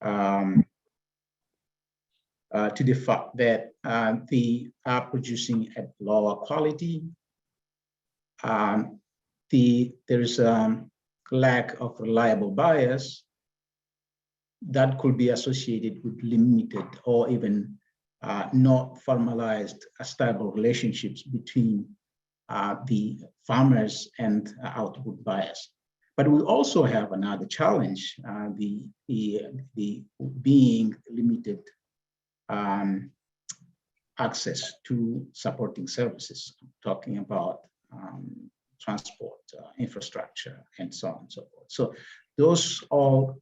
to the fact that they are producing at lower quality. There's a lack of reliable buyers that could be associated with limited or even not formalized stable relationships between the farmers and output buyers. But we also have another challenge, the being limited access to supporting services. I'm talking about transport, infrastructure, and so on and so forth. So those all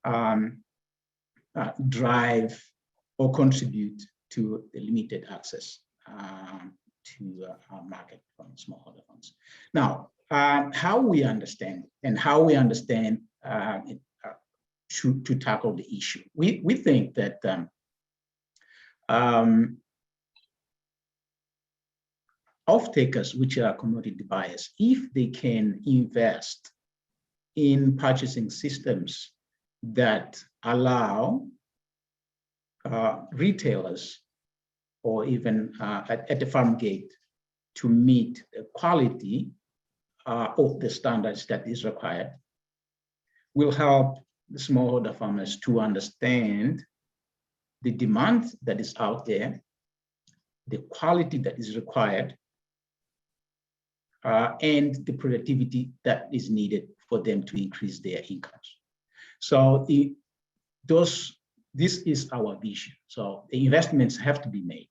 drive or contribute to the limited access to our market from smallholder farms. Now, how we understand to tackle the issue. We think that off-takers, which are commodity buyers, if they can invest in purchasing systems that allow retailers or even at the farm gate to meet the quality of the standards that is required, will help the smallholder farmers to understand the demand that is out there, the quality that is required, and the productivity that is needed for them to increase their incomes. So this is our vision. So the investments have to be made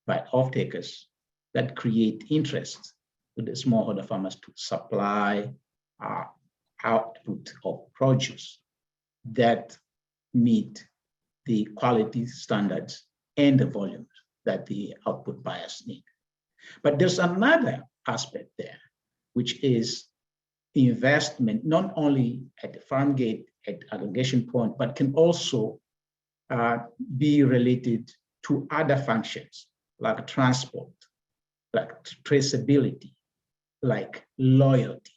by off-takers that create interest with the smallholder farmers to supply output of produce that meet the quality standards and the volumes that the output buyers need. But there's another aspect there, which is investment, not only at the farm gate, at aggregation point, but can also be related to other functions like transport, like traceability, like loyalty.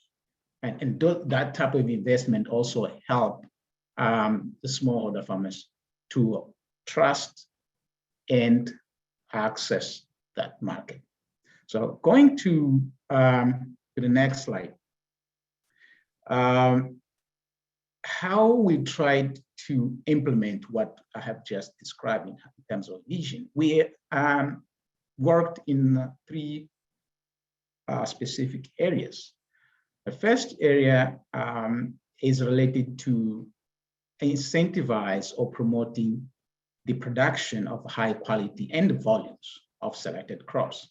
And that type of investment also help the smallholder farmers to trust and access that market. So going to the next slide. How we tried to implement what I have just described in terms of vision. We worked in three specific areas. The first area is related to incentivize or promoting the production of high quality and volumes of selected crops.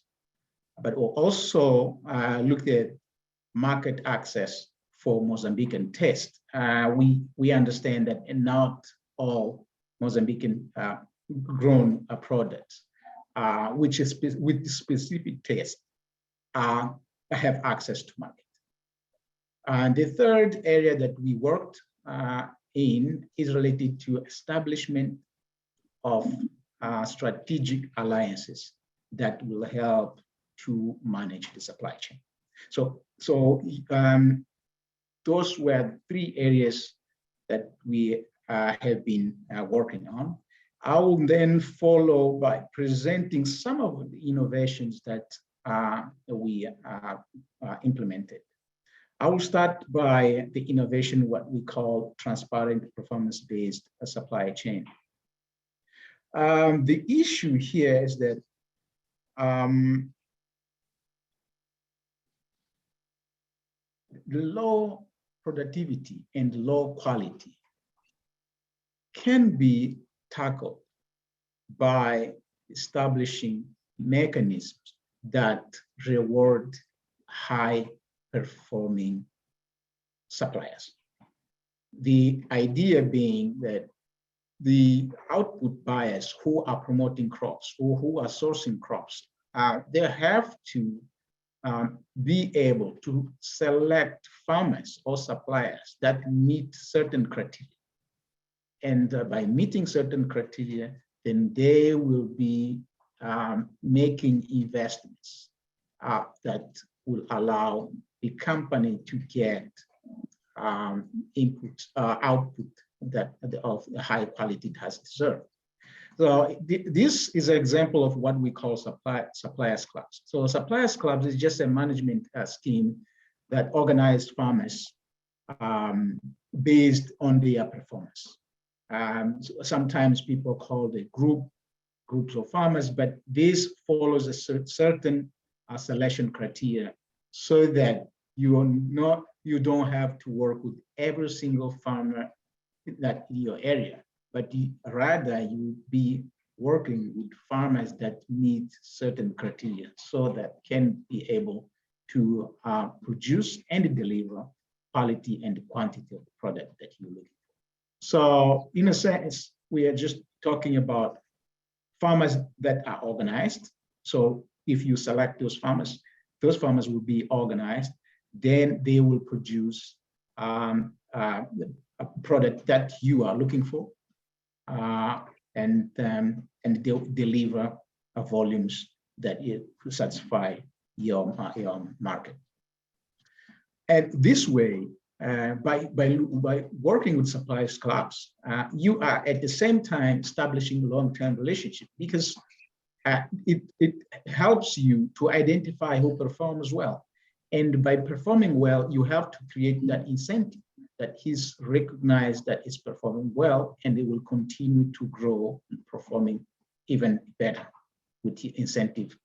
But we'll also look at market access for Mozambican taste. We understand that not all Mozambican grown products, which is with specific taste, have access to market. And the third area that we worked in is related to establishment of strategic alliances that will help to manage the supply chain. So those were three areas that we have been working on. I will then follow by presenting some of the innovations that we implemented. I will start by the innovation, what we call transparent performance-based supply chain. The issue here is that the low productivity and low quality can be tackled by establishing mechanisms that reward high performing suppliers. The idea being that the output buyers who are promoting crops or who are sourcing crops, they have to be able to select farmers or suppliers that meet certain criteria. And by meeting certain criteria, then they will be making investments that will allow the company to get output that of the high quality it has deserved. So this is an example of what we call suppliers clubs. So suppliers clubs is just a management scheme that organized farmers based on their performance. Sometimes people call it groups of farmers, but this follows a certain selection criteria so that you don't have to work with every single farmer that in your area, but rather you be working with farmers that meet certain criteria so that can be able to produce and deliver quality and quantity of the product that you're looking for. So in a sense, we are just talking about farmers that are organized. So if you select those farmers will be organized, then they will produce a product that you are looking for, and they'll deliver volumes that satisfy your market. And this way, by working with suppliers clubs, you are at the same time establishing long-term relationship, because it helps you to identify who performs well. And by performing well, you have to create that incentive that he's recognized that he's performing well, and it will continue to grow and performing even better with the incentive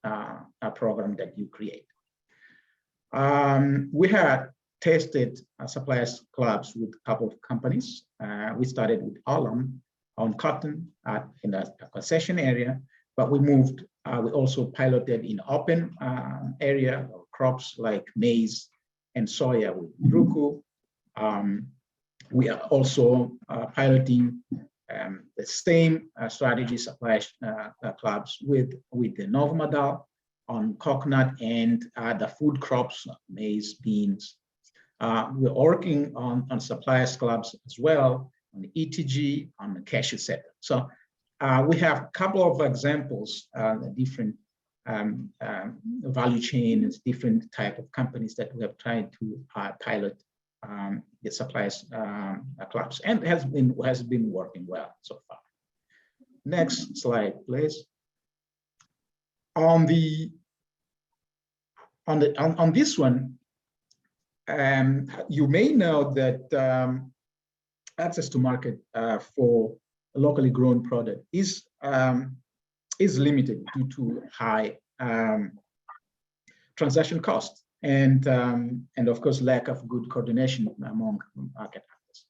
program that you create. We had tested suppliers clubs with a couple of companies. We started with Alam on cotton in a concession area, but we moved, we also piloted in open area crops like maize and soya with Ruku. We are also piloting the same strategy suppliers clubs with the INOVA model on coconut and the food crops, maize, beans. We're working on suppliers clubs as well, on the ETG, on the cashew sector. So we have a couple of examples, different value chains, different type of companies that we have tried to pilot the suppliers clubs, and has been working well so far. Next slide, please. On this one, you may know that access to market for a locally grown product is limited due to high transaction costs and of course lack of good coordination among market actors.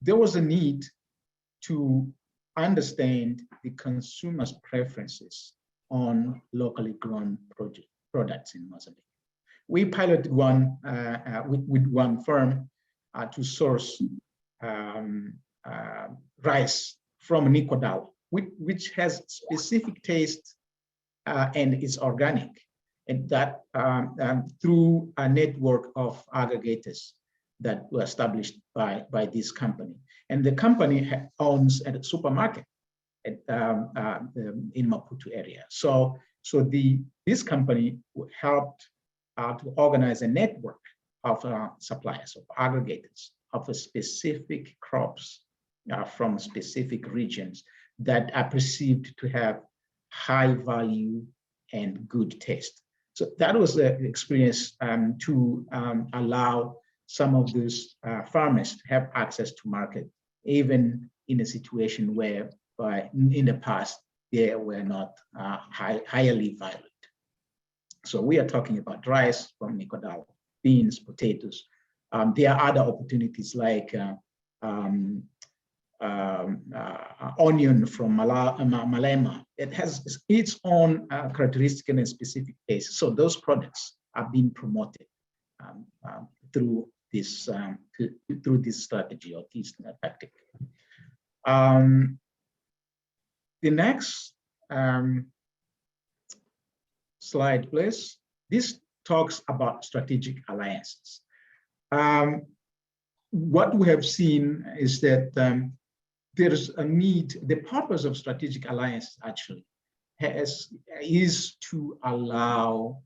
There was a need to understand the consumer's preferences on locally grown products in Mozambique. We piloted one with one firm to source rice from Nikodal, which has specific taste and is organic, and that through a network of aggregators that were established by this company. And the company owns a supermarket in Maputo area. So this company helped to organize a network of suppliers, of aggregators, of specific crops from specific regions that are perceived to have high value and good taste. So that was the experience to allow some of these farmers to have access to market, even in a situation where in the past they were not highly valued. So we are talking about rice from Nikodal, beans, potatoes. There are other opportunities like onion from Malema. It has its own characteristic and specific taste. So those products are being promoted through this strategy or this tactic. The next slide, please. This talks about strategic alliances. What we have seen is that there's a need. The purpose of strategic alliance actually is to allow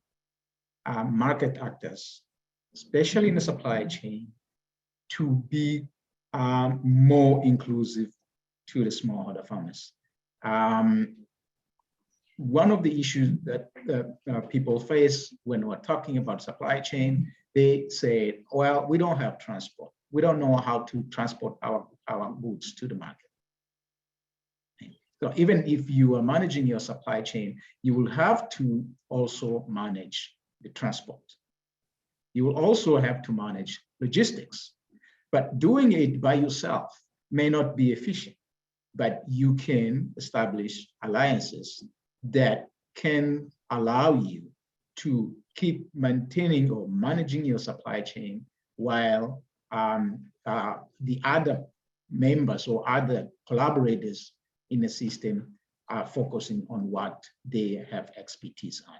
market actors, especially in the supply chain, to be more inclusive to the smallholder farmers. One of the issues that people face when we're talking about supply chain, they say, well, we don't have transport. We don't know how to transport our goods to the market. So even if you are managing your supply chain, you will have to also manage the transport. You will also have to manage logistics, but doing it by yourself may not be efficient, but you can establish alliances that can allow you to keep maintaining or managing your supply chain while the other members or other collaborators in the system are focusing on what they have expertise on.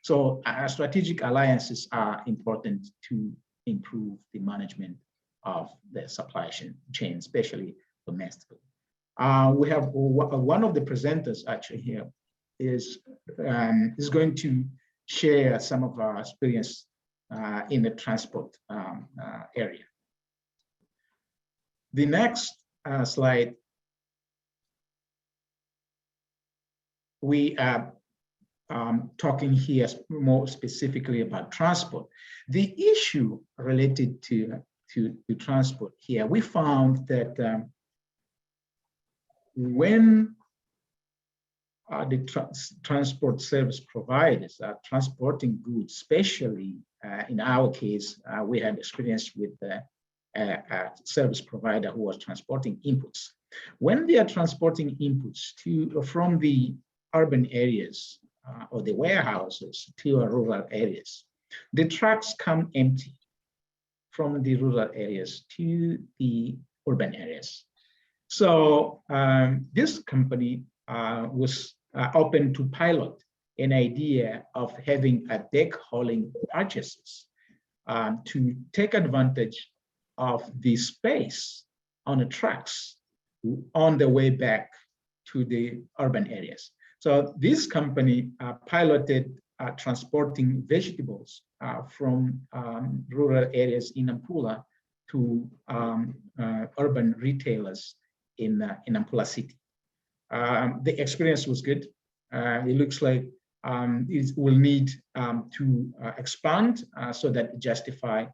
So strategic alliances are important to improve the management of the supply chain, especially domestically. We have one of the presenters actually here is going to share some of our experience in the transport area. The next slide, we are talking here more specifically about transport. The issue related to transport here, we found that when the transport service providers are transporting goods, especially in our case, we had experience with a service provider who was transporting inputs. When they are transporting inputs from the urban areas or the warehouses to rural areas, the trucks come empty from the rural areas to the urban areas. So this company was open to pilot an idea of having a backhauling purchases to take advantage of the space on the trucks on the way back to the urban areas. So this company piloted transporting vegetables from rural areas in Nampula to urban retailers in Nampula City. The experience was good. It looks like it will need to expand so that it justify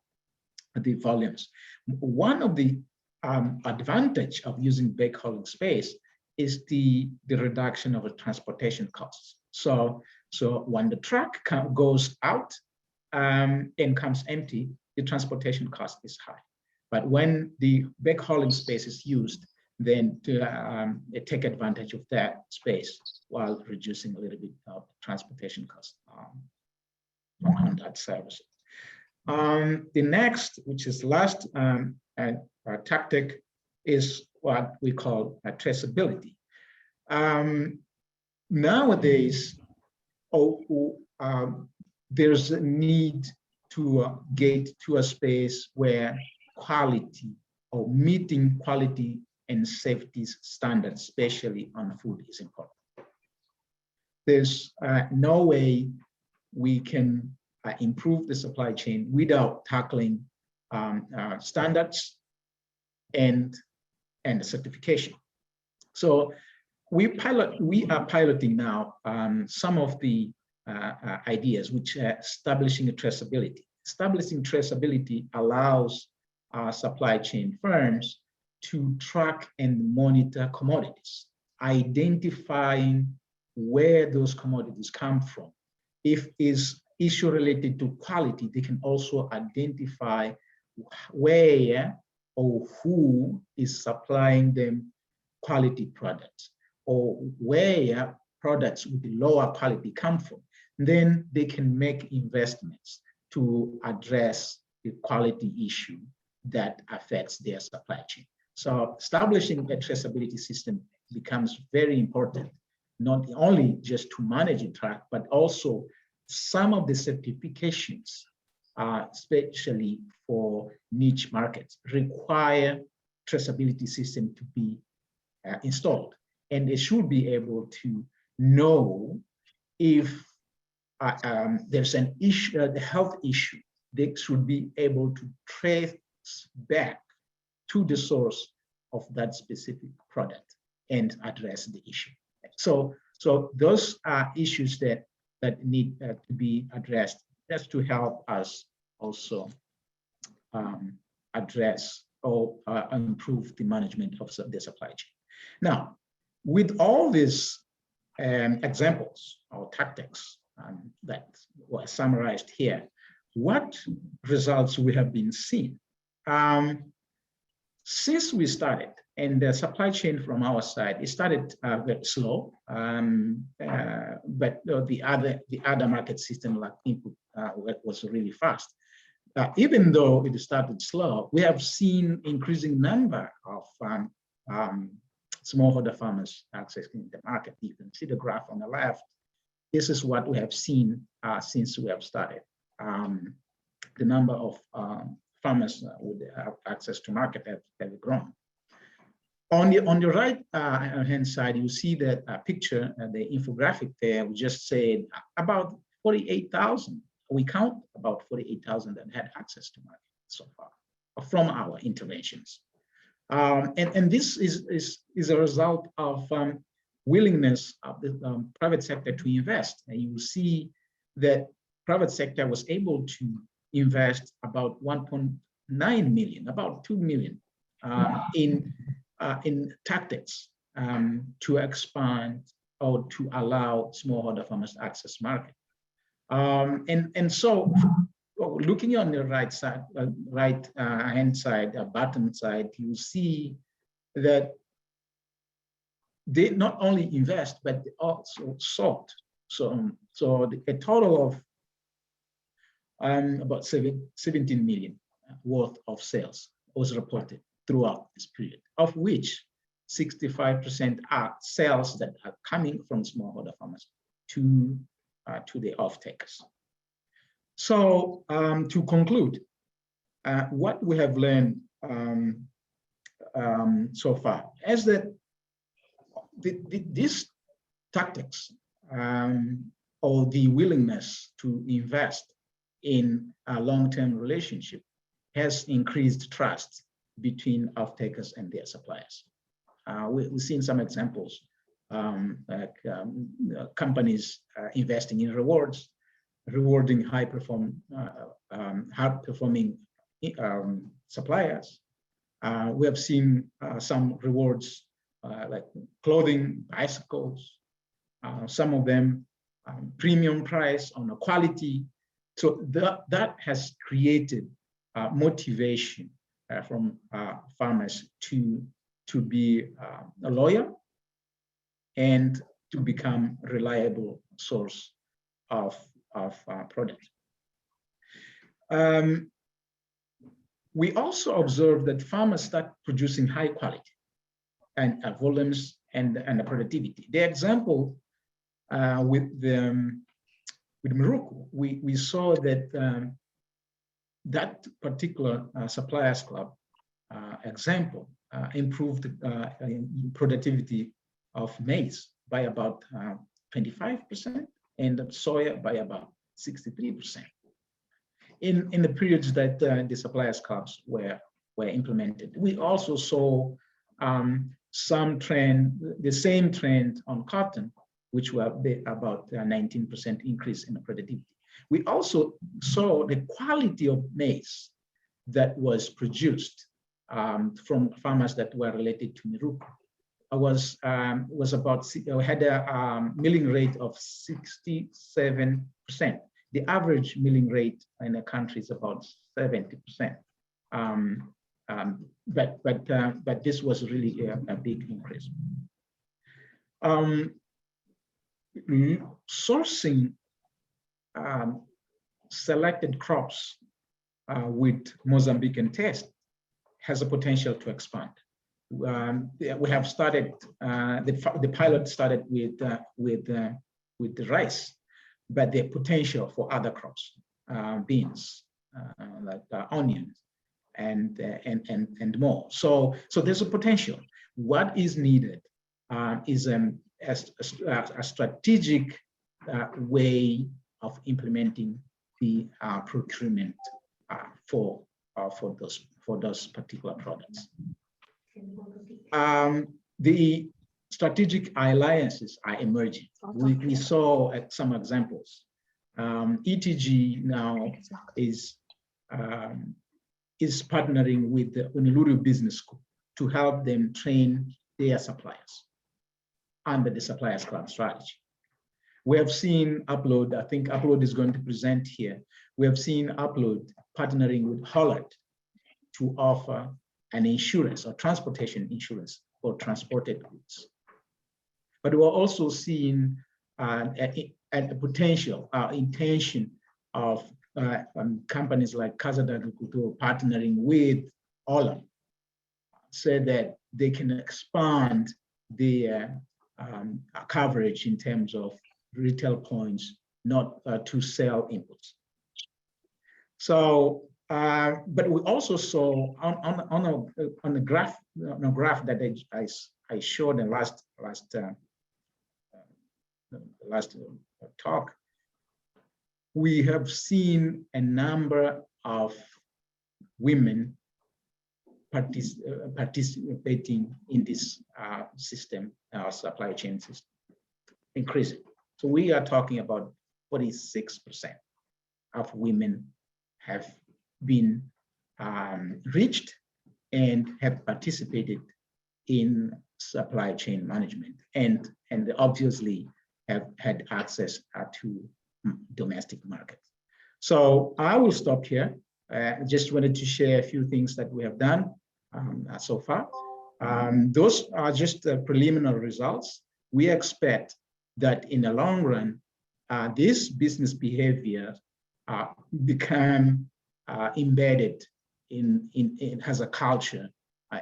the volumes. One of the advantage of using backhauling space is the reduction of the transportation costs. So when the truck goes out and comes empty, the transportation cost is high. But when the backhauling space is used, then to take advantage of that space while reducing a little bit of transportation costs on that service. The next, which is last tactic, is what we call traceability. Nowadays, there's a need to get to a space where quality or meeting quality and safety standards, especially on food, is important. There's no way we can improve the supply chain without tackling standards and certification. So we are piloting now some of the ideas which are establishing a traceability. Establishing traceability allows supply chain firms to track and monitor commodities, identifying where those commodities come from. If it's issue related to quality, they can also identify where or who is supplying them quality products, or where products with lower quality come from. Then they can make investments to address the quality issue that affects their supply chain. So establishing a traceability system becomes very important, not only just to manage and track, but also some of the certifications, especially for niche markets, require traceability system to be installed. And they should be able to know if there's an issue, the health issue, they should be able to trace back to the source of that specific product and address the issue. So those are issues that need to be addressed. That's to help us also address or improve the management of the supply chain. Now, with all these examples or tactics that were summarized here, what results we have been seeing? Since we started, and the supply chain from our side, it started very slow, but the other market system like input was really fast. Even though it started slow, we have seen increasing number of smallholder farmers accessing the market. You can see the graph on the left. This is what we have seen since we have started. The number of farmers with access to market have grown. On the right hand side, you see that picture, the infographic there. We just said about 48,000. We count about 48,000 that had access to market so far from our interventions. And this is a result of willingness of the private sector to invest. And you will see that private sector was able to invest about 1.9 million, about 2 million in tactics to expand or to allow smallholder farmers access market. And so looking on the right side, hand side, bottom side, you see that they not only invest, but they also sought. So a total of about 17 million worth of sales was reported throughout this period, of which 65% are sales that are coming from smallholder farmers to the off-takers. So to conclude, what we have learned so far is that these tactics or the willingness to invest in a long-term relationship has increased trust between off-takers and their suppliers. We've seen some examples like companies investing in rewards, rewarding high-performing suppliers. We have seen some rewards like clothing, bicycles, some of them premium price on the quality. So that has created motivation from farmers to be loyal and to become reliable source of product. We also observe that farmers start producing high quality and volumes and the productivity. The example with Morocco, we saw that that particular suppliers club example improved productivity of maize by about 25% and of soya by about 63%. In the periods that the suppliers clubs were implemented, we also saw some trend, the same trend on cotton, which were about 19% increase in the productivity. We also saw the quality of maize that was produced from farmers that were related to Morocco. Was about, had a milling rate of 67%. The average milling rate in the country is about 70%. But this was really a big increase. Sourcing selected crops with Mozambican taste has a potential to expand. We have started, the pilot started with the rice, but the potential for other crops, beans, like onions, and more. So there's a potential. What is needed is a strategic way of implementing the procurement for for those particular products. The strategic alliances are emerging. We saw some examples. ETG now is partnering with the Honolulu Business School to help them train their suppliers under the Suppliers Club strategy. We have seen Upload, I think Upload is going to present here. We have seen Upload partnering with Holland to offer an insurance or transportation insurance for transported goods. But we're also seeing a potential intention of companies like Casa d'Agricultura partnering with Holland, so that they can expand their coverage in terms of retail points, not to sell inputs. So, but we also saw on the graph that I showed in last talk, we have seen a number of women participating in this system, our supply chain system, increasing. So we are talking about 46% of women have been reached and have participated in supply chain management, and obviously have had access to domestic markets. So I will stop here. Just wanted to share a few things that we have done so far. Those are just the preliminary results. We expect that in the long run, this business behavior become embedded in has a culture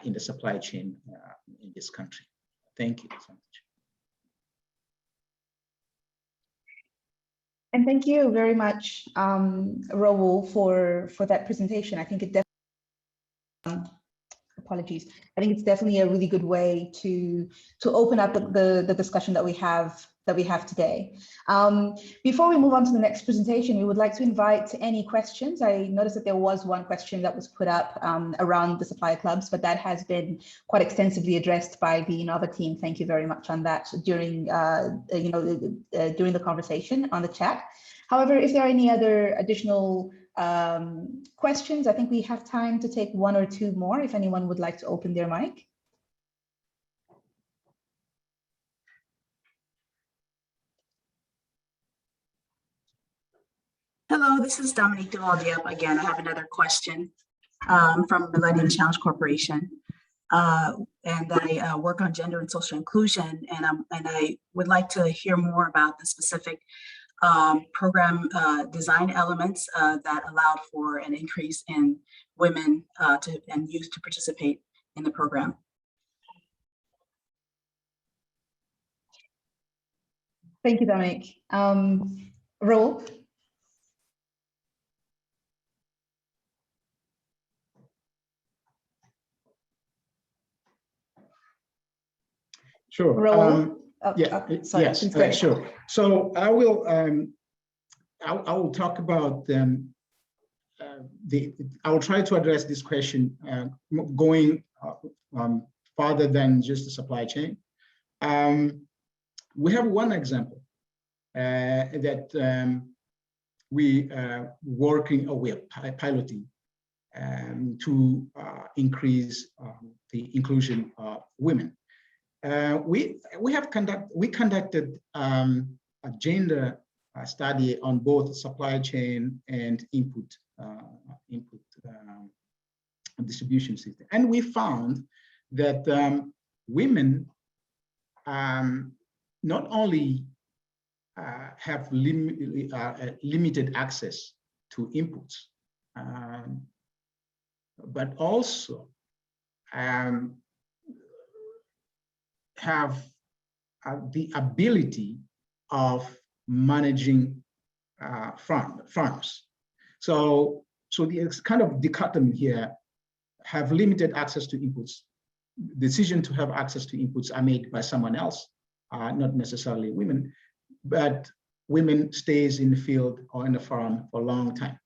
in the supply chain in this country. Thank you so much. And thank you very much, Raul, for that presentation. I think it definitely, apologies. I think it's definitely a really good way to open up the discussion that we have today. Before we move on to the next presentation, we would like to invite any questions. I noticed that there was one question that was put up around the supplier clubs, but that has been quite extensively addressed by the INOVA team. Thank you very much on that during during the conversation on the chat. However, if there are any other additional questions, I think we have time to take one or two more if anyone would like to open their mic. Hello, this is Dominique Duvaldiep again. I have another question from Millennium Challenge Corporation. And I work on gender and social inclusion, and I would like to hear more about the specific program design elements that allowed for an increase in women and youth to participate in the program. Thank you, Dominic. Raul? Sure. Raul? Sorry, yes, sure. So I will talk about I will try to address this question going farther than just the supply chain. We have one example that we are working, or we are piloting to increase the inclusion of women. We conducted a gender study on both supply chain and input distribution system, and we found that women not only have limited access to inputs, but also have the ability of managing farms. So the kind of dichotomy here: have limited access to inputs. Decision to have access to inputs are made by someone else, not necessarily women, but women stays in the field or in the farm for a long time.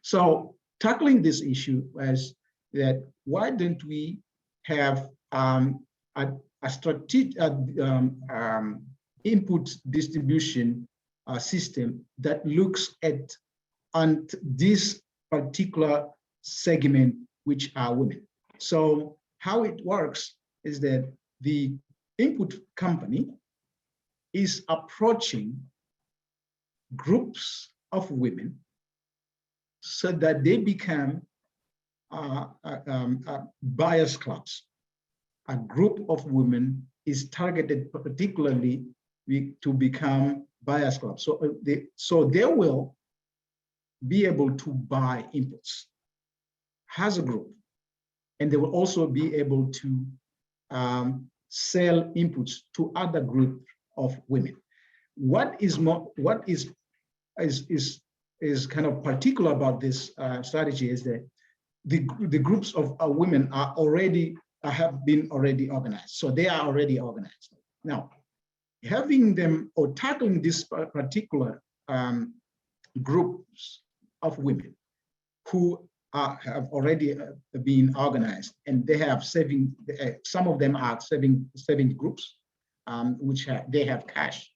So tackling this issue was that why don't we have a strategic input distribution system that looks at on this particular segment, which are women. So how it works is that the input company is approaching groups of women so that they become buyers clubs. A group of women is targeted particularly to become buyers clubs. So they will be able to buy inputs as a group, and they will also be able to sell inputs to other group of women. What is kind of particular about this strategy is that the groups of women are have been already organized. So they are already organized. Now, having them or tackling this particular groups of women who have already been organized, and they have saving, some of them are saving groups, which they have cash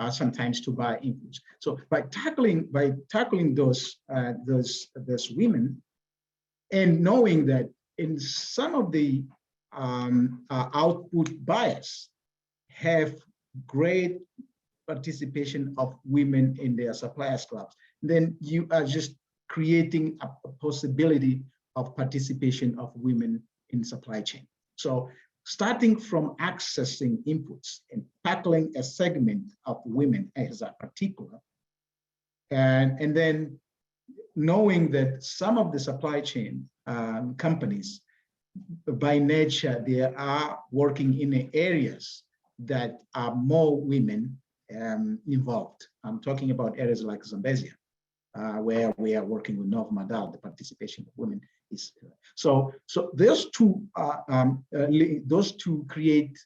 sometimes to buy inputs. So by tackling those women, and knowing that in some of the output buyers have great participation of women in their suppliers clubs, then you are just creating a possibility of participation of women in supply chain. So starting from accessing inputs and tackling a segment of women as a particular, and then knowing that some of the supply chain companies, by nature, they are working in areas that are more women involved. I'm talking about areas like Zambezia, where we are working with North Madal, the participation of women is. So those two create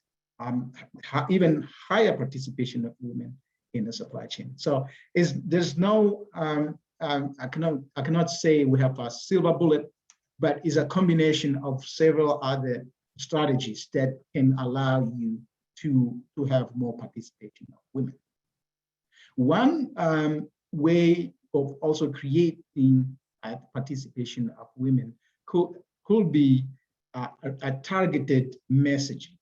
even higher participation of women in the supply chain. So there's no, I cannot say we have a silver bullet, but it's a combination of several other strategies that can allow you to have more participation of women. One way of also creating participation of women could be a targeted messaging.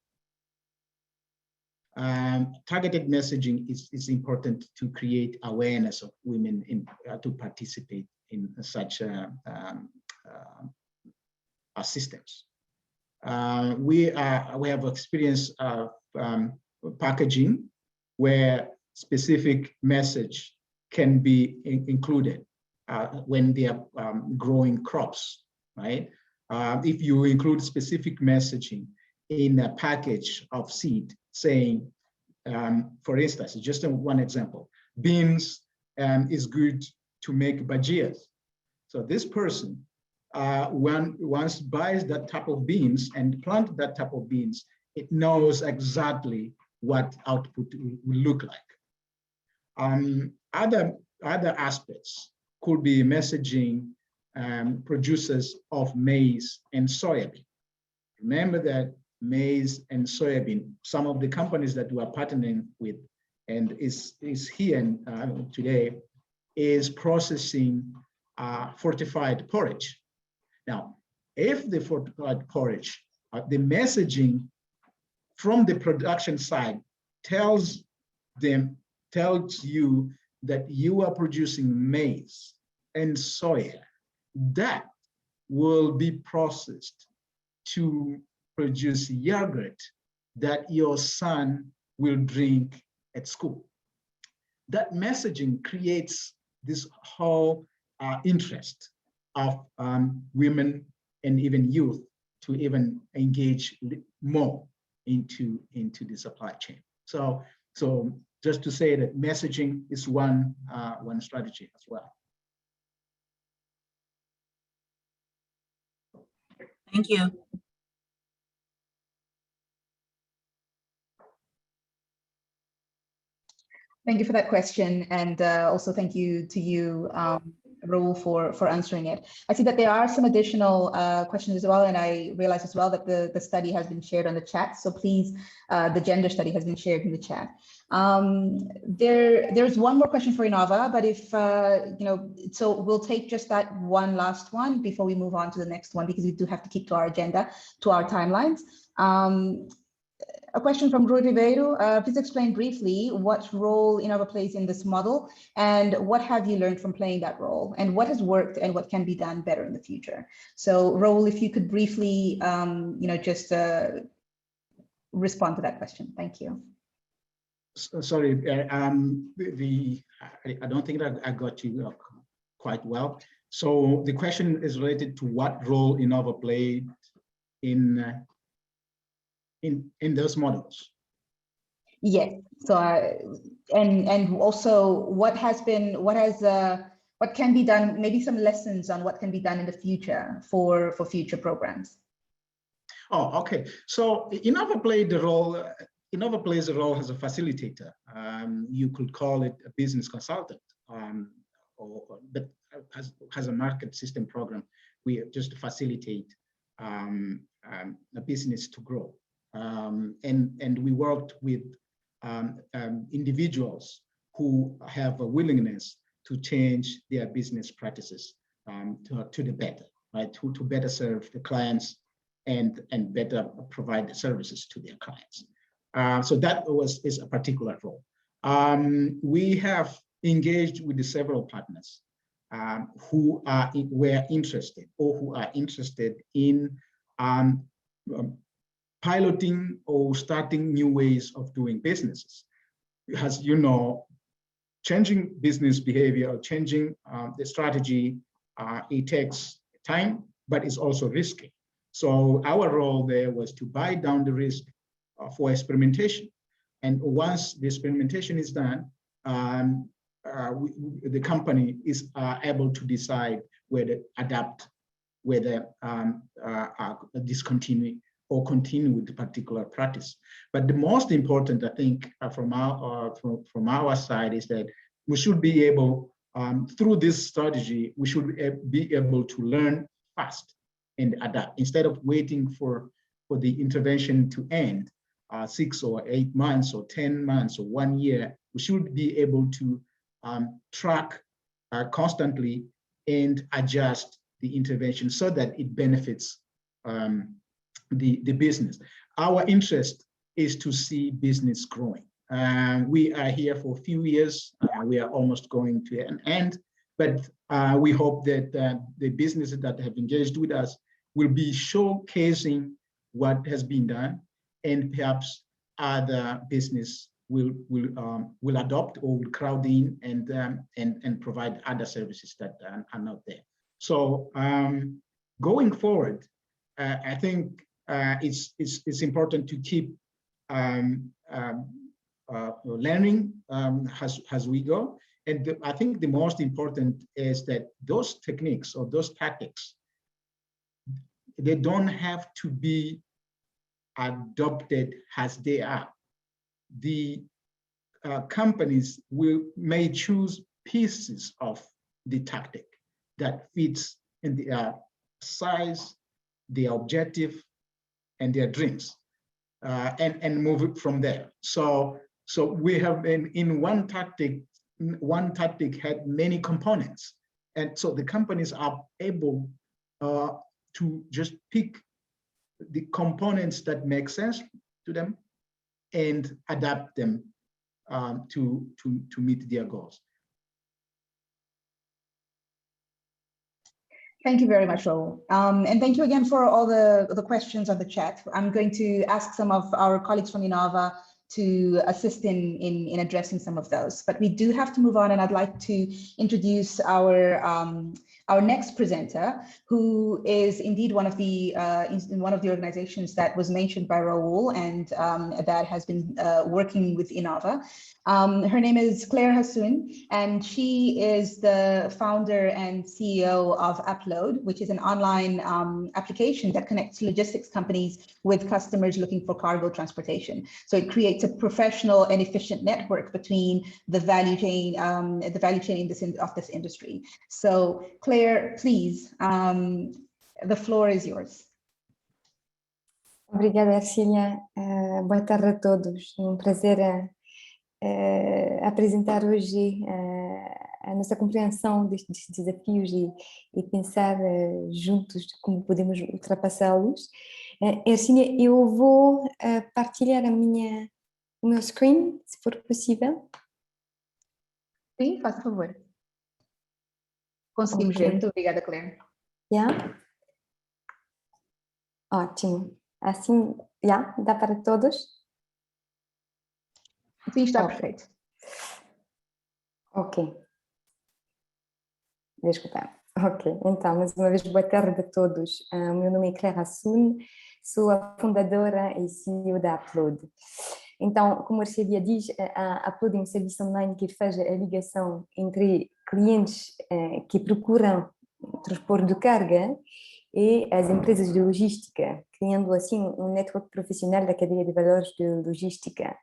Targeted messaging is important to create awareness of women to participate in such systems. We have experience of packaging where specific message can be included when they are growing crops, right? If you include specific messaging in a package of seed saying, for instance, just one example, beans is good to make bhajias. So this person, once buys that type of beans and plant that type of beans, it knows exactly what output will look like. Other aspects could be messaging producers of maize and soybean. Remember that maize and soybean, some of the companies that we are partnering with and is here today, is processing fortified porridge. Now, if the fortified porridge, the messaging from the production side tells you that you are producing maize and soya, that will be processed to produce yogurt that your son will drink at school. That messaging creates this whole interest of women and even youth to even engage more into the supply chain. So just to say that messaging is one strategy as well. Thank you. Thank you for that question, and also thank you to you, Raul, for answering it. I see that there are some additional questions as well, and I realize as well that the study has been shared on the chat. So please, the gender study has been shared in the chat. There's one more question for INOVA, but if, so we'll take just that one last one before we move on to the next one, because we do have to keep to our agenda, to our timelines. A question from Rui Ribeiro. Please explain briefly what role INOVA plays in this model, and what have you learned from playing that role, and what has worked and what can be done better in the future. So Raul, if you could briefly, just respond to that question. Thank you. Sorry, I don't think that I got you quite well. So the question is related to what role INOVA played in those models. Yes. So and also what can be done, maybe some lessons on what can be done in the future for future programs. Oh, okay. So INOVA plays a role as a facilitator. You could call it a business consultant, but as a market system program, we just facilitate a business to grow. And we worked with individuals who have a willingness to change their business practices to the better, right? To better serve the clients and better provide the services to their clients. So that is a particular role. We have engaged with the several partners who were interested or who are interested in piloting or starting new ways of doing businesses. As you know, changing business behavior or changing the strategy, it takes time, but it's also risky. So our role there was to buy down the risk for experimentation. And once the experimentation is done, the company is able to decide whether adapt, whether discontinue or continue with the particular practice. But the most important, I think, from our side is that we should be able, through this strategy, we should be able to learn fast and adapt instead of waiting for the intervention to end 6 or 8 months or 10 months or 1 year. We should be able to track constantly and adjust the intervention so that it benefits the business. Our interest is to see business growing. We are here for a few years. We are almost going to an end, but we hope that the businesses that have engaged with us will be showcasing what has been done, and perhaps other business will adopt or will crowd in and provide other services that are not there. So going forward, I think it's important to keep learning as we go. And I think the most important is that those techniques or those tactics, they don't have to be adopted as they are. The companies may choose pieces of the tactic that fits in their size, their objective, and their dreams, and move it from there. So we have in one tactic had many components, and so the companies are able to just pick the components that make sense to them and adapt them to meet their goals. Thank you very much, Raul. And thank you again for all the questions on the chat. I'm going to ask some of our colleagues from INOVA to assist in addressing some of those, but we do have to move on, and I'd like to introduce our our next presenter, who is indeed one of the organizations that was mentioned by Raul and that has been working with INOVA. Her name is Claire Hassoun, and she is the founder and CEO of Upload, which is an online application that connects logistics companies with customers looking for cargo transportation. So it creates a professional and efficient network between the value chain of this industry. So Claire, please, the floor is yours. Obrigada, Ercília. Boa tarde a todos. É um prazer apresentar hoje a nossa compreensão destes desafios e pensar juntos de como podemos ultrapassá-los. Ercília, eu vou partilhar o meu screen, se for possível. Sim, faça favor. Conseguimos ver. Muito obrigada, Claire. Yeah. Ótimo. Assim, dá para todos? Sim, está perfeito. Ok. Desculpa. Ok, então, mais uma vez, boa tarde a todos. O meu nome é Claire Hassoun, sou a fundadora e CEO da Upload. Então, como a Ercília diz, a Upload é um serviço online que faz a ligação entre clientes que procuram transporte de carga e as empresas de logística, criando assim um network profissional da cadeia de valores de logística.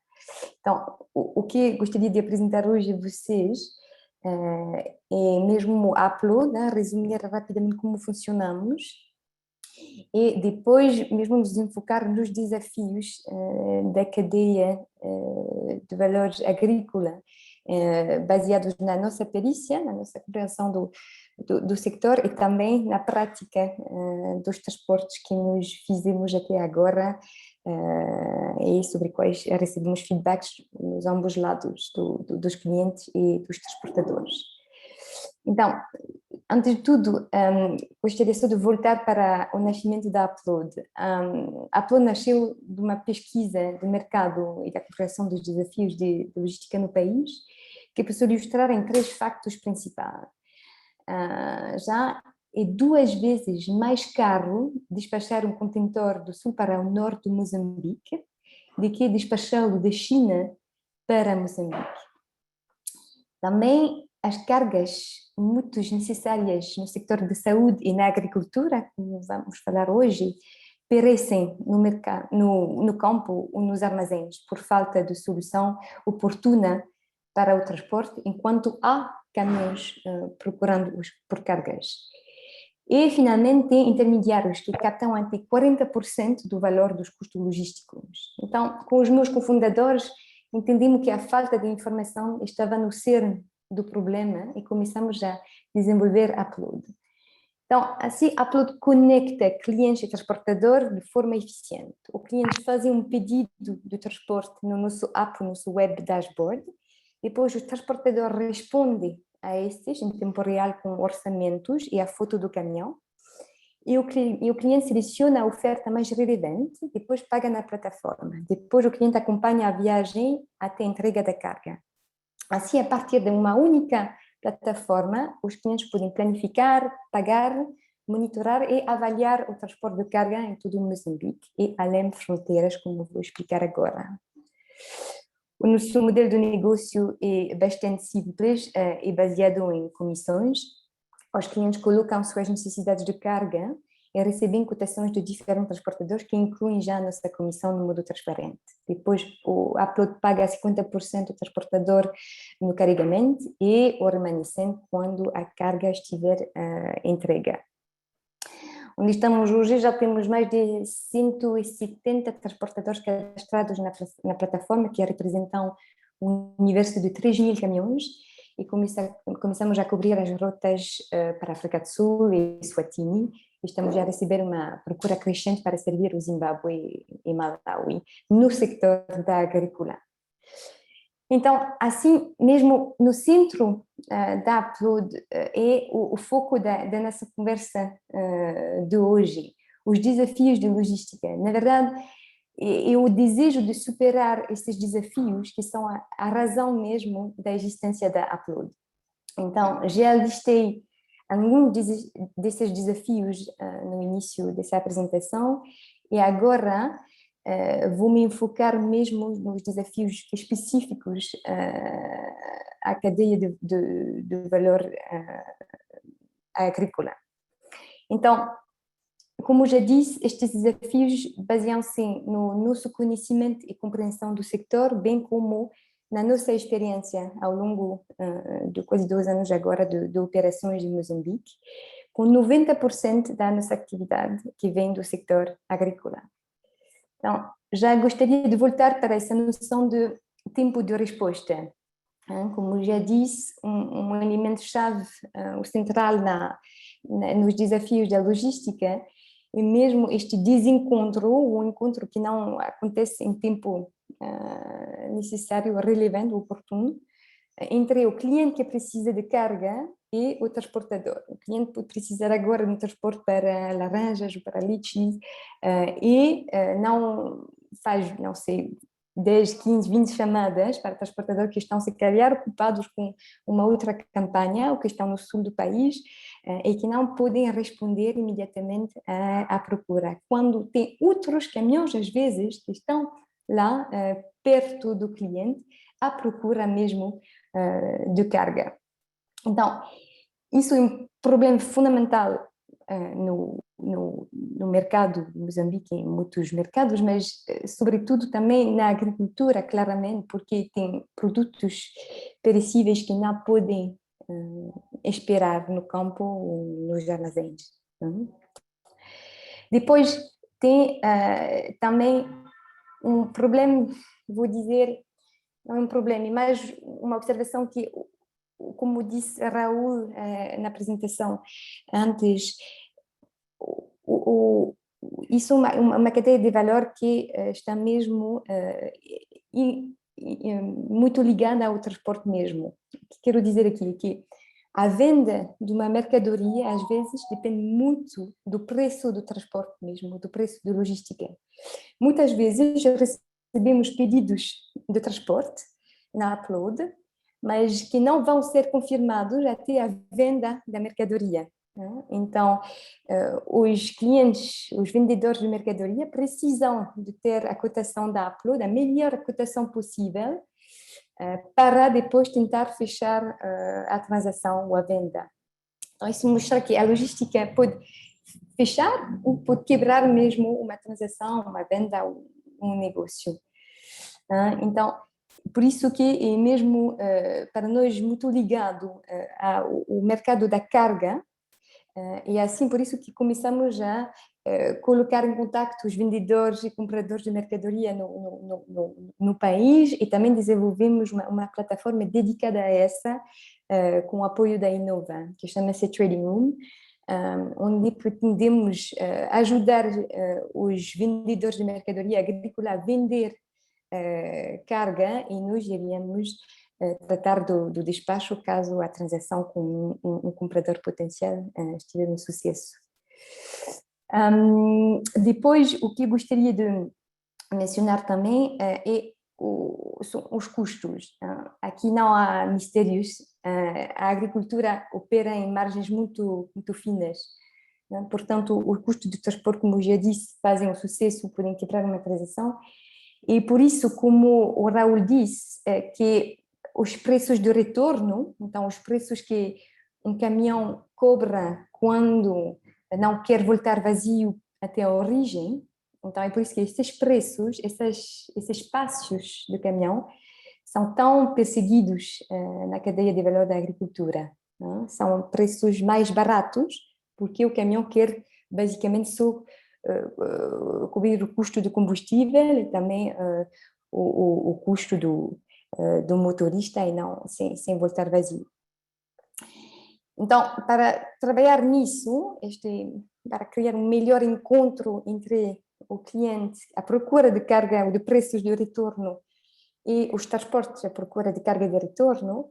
Então, o que gostaria de apresentar hoje a vocês é mesmo a Upload, resumir rapidamente como funcionamos e depois mesmo nos enfocar nos desafios da cadeia de valores agrícola, baseados na nossa perícia, na nossa compreensão do sector e também na prática dos transportes que nos fizemos até agora e sobre quais recebemos feedbacks nos ambos lados dos clientes e dos transportadores. Então, antes de tudo, gostaria só de voltar para o nascimento da Upload. A Upload nasceu de uma pesquisa de mercado e da compreensão dos desafios de logística no país, que posso ilustrar em 3 factos principais. Já é 2 vezes mais caro despachar um contentor do sul para o norte do Moçambique do que despachá-lo da China para Moçambique. Também as cargas muito necessárias no sector de saúde e na agricultura, como vamos falar hoje, perecem no mercado, no campo ou nos armazéns por falta de solução oportuna para o transporte, enquanto há caminhões procurando por cargas. E, finalmente, tem intermediários que captam até 40% do valor dos custos logísticos. Então, com os meus cofundadores, entendemos que a falta de informação estava no cerne do problema e começamos a desenvolver a Upload. Então, assim, a Upload conecta clientes e transportadores de forma eficiente. O cliente faz um pedido de transporte no nosso app, no nosso web dashboard. Depois, o transportador responde a estes em tempo real com orçamentos e a foto do caminhão. E o cliente seleciona a oferta mais relevante, depois paga na plataforma. Depois, o cliente acompanha a viagem até a entrega da carga. Assim, a partir de uma única plataforma, os clientes podem planificar, pagar, monitorar e avaliar o transporte de carga em todo o Moçambique e além de fronteiras, como vou explicar agora. O nosso modelo de negócio é bastante simples e baseado em comissões. Os clientes colocam suas necessidades de carga e recebem cotações de diferentes transportadores que incluem já a nossa comissão no modo transparente. Depois, o Upload paga 50% do transportador no carregamento e o remanescente quando a carga estiver entregue. Onde estamos hoje, já temos mais de 170 transportadores cadastrados na plataforma, que representam um universo de 3.000 caminhões, e começamos a cobrir as rotas para a África do Sul e Eswatini. Estamos a receber uma procura crescente para servir o Zimbábue e Malawi no sector da agricultura. Então, assim, mesmo no centro da Upload é o foco da nossa conversa de hoje, os desafios de logística. Na verdade, é o desejo de superar esses desafios que são a razão mesmo da existência da Upload. Então, já listei alguns desses desafios no início dessa apresentação, e agora vou me enfocar mesmo nos desafios específicos à cadeia de valor agrícola. Então, como já disse, estes desafios baseiam-se no nosso conhecimento e compreensão do sector, bem como na nossa experiência ao longo de quase 2 anos agora de operações em Moçambique, com 90% da nossa atividade que vem do sector agrícola. Então, já gostaria de voltar para essa noção de tempo de resposta. Como já disse, um elemento-chave, o central nos desafios da logística, é mesmo este desencontro, o encontro que não acontece em tempo necessário, relevante, oportuno, entre o cliente que precisa de carga e o transportador. O cliente pode precisar agora de um transporte para laranjas ou para lichis e não faz, não sei, 10, 15, 20 chamadas para transportadores que estão, se calhar, ocupados com uma outra campanha ou que estão no sul do país e que não podem responder imediatamente à procura. Quando tem outros caminhões, às vezes, que estão lá perto do cliente, à procura mesmo de carga. Então, isso é um problema fundamental no mercado de Moçambique, em muitos mercados, mas sobretudo também na agricultura, claramente, porque tem produtos perecíveis que não podem esperar no campo ou nos armazéns. Depois tem também um problema, vou dizer, não é um problema, mas uma observação que, como disse Raul na apresentação antes, isso é uma cadeia de valor que está mesmo muito ligada ao transporte mesmo. O que quero dizer aqui é que a venda de uma mercadoria, às vezes, depende muito do preço do transporte mesmo, do preço da logística. Muitas vezes recebemos pedidos de transporte na upload, mas que não vão ser confirmados até a venda da mercadoria. Então, os clientes, os vendedores de mercadoria precisam de ter a cotação da upload, a melhor cotação possível, para depois tentar fechar a transação ou a venda. Então, isso mostra que a logística pode fechar ou pode quebrar mesmo uma transação, uma venda ou um negócio. Então, por isso que é mesmo para nós muito ligado ao mercado da carga, e assim por isso que começamos a colocar em contato os vendedores e compradores de mercadoria no país, e também desenvolvemos uma plataforma dedicada a essa, com o apoio da INOVA, que chama-se Trading Room, onde pretendemos ajudar os vendedores de mercadoria agrícola a vender carga, e nós iríamos tratar do despacho caso a transação com um comprador potencial estiver um sucesso. Depois, o que gostaria de mencionar também são os custos. Aqui não há mistérios, a agricultura opera em margens muito, muito finas. Portanto, o custo de transporte, como já disse, fazem um sucesso, podem quebrar uma transação. E por isso, como o Raul disse, que os preços de retorno, então os preços que um caminhão cobra quando não quer voltar vazio até a origem, então é por isso que esses preços, esses espaços do caminhão são tão perseguidos na cadeia de valor da agricultura. São preços mais baratos, porque o caminhão quer basicamente só cobrir o custo do combustível e também o custo do motorista, e não sem voltar vazio. Então, para trabalhar nisso, para criar um melhor encontro entre o cliente, a procura de carga ou de preços de retorno, e os transportes, a procura de carga de retorno,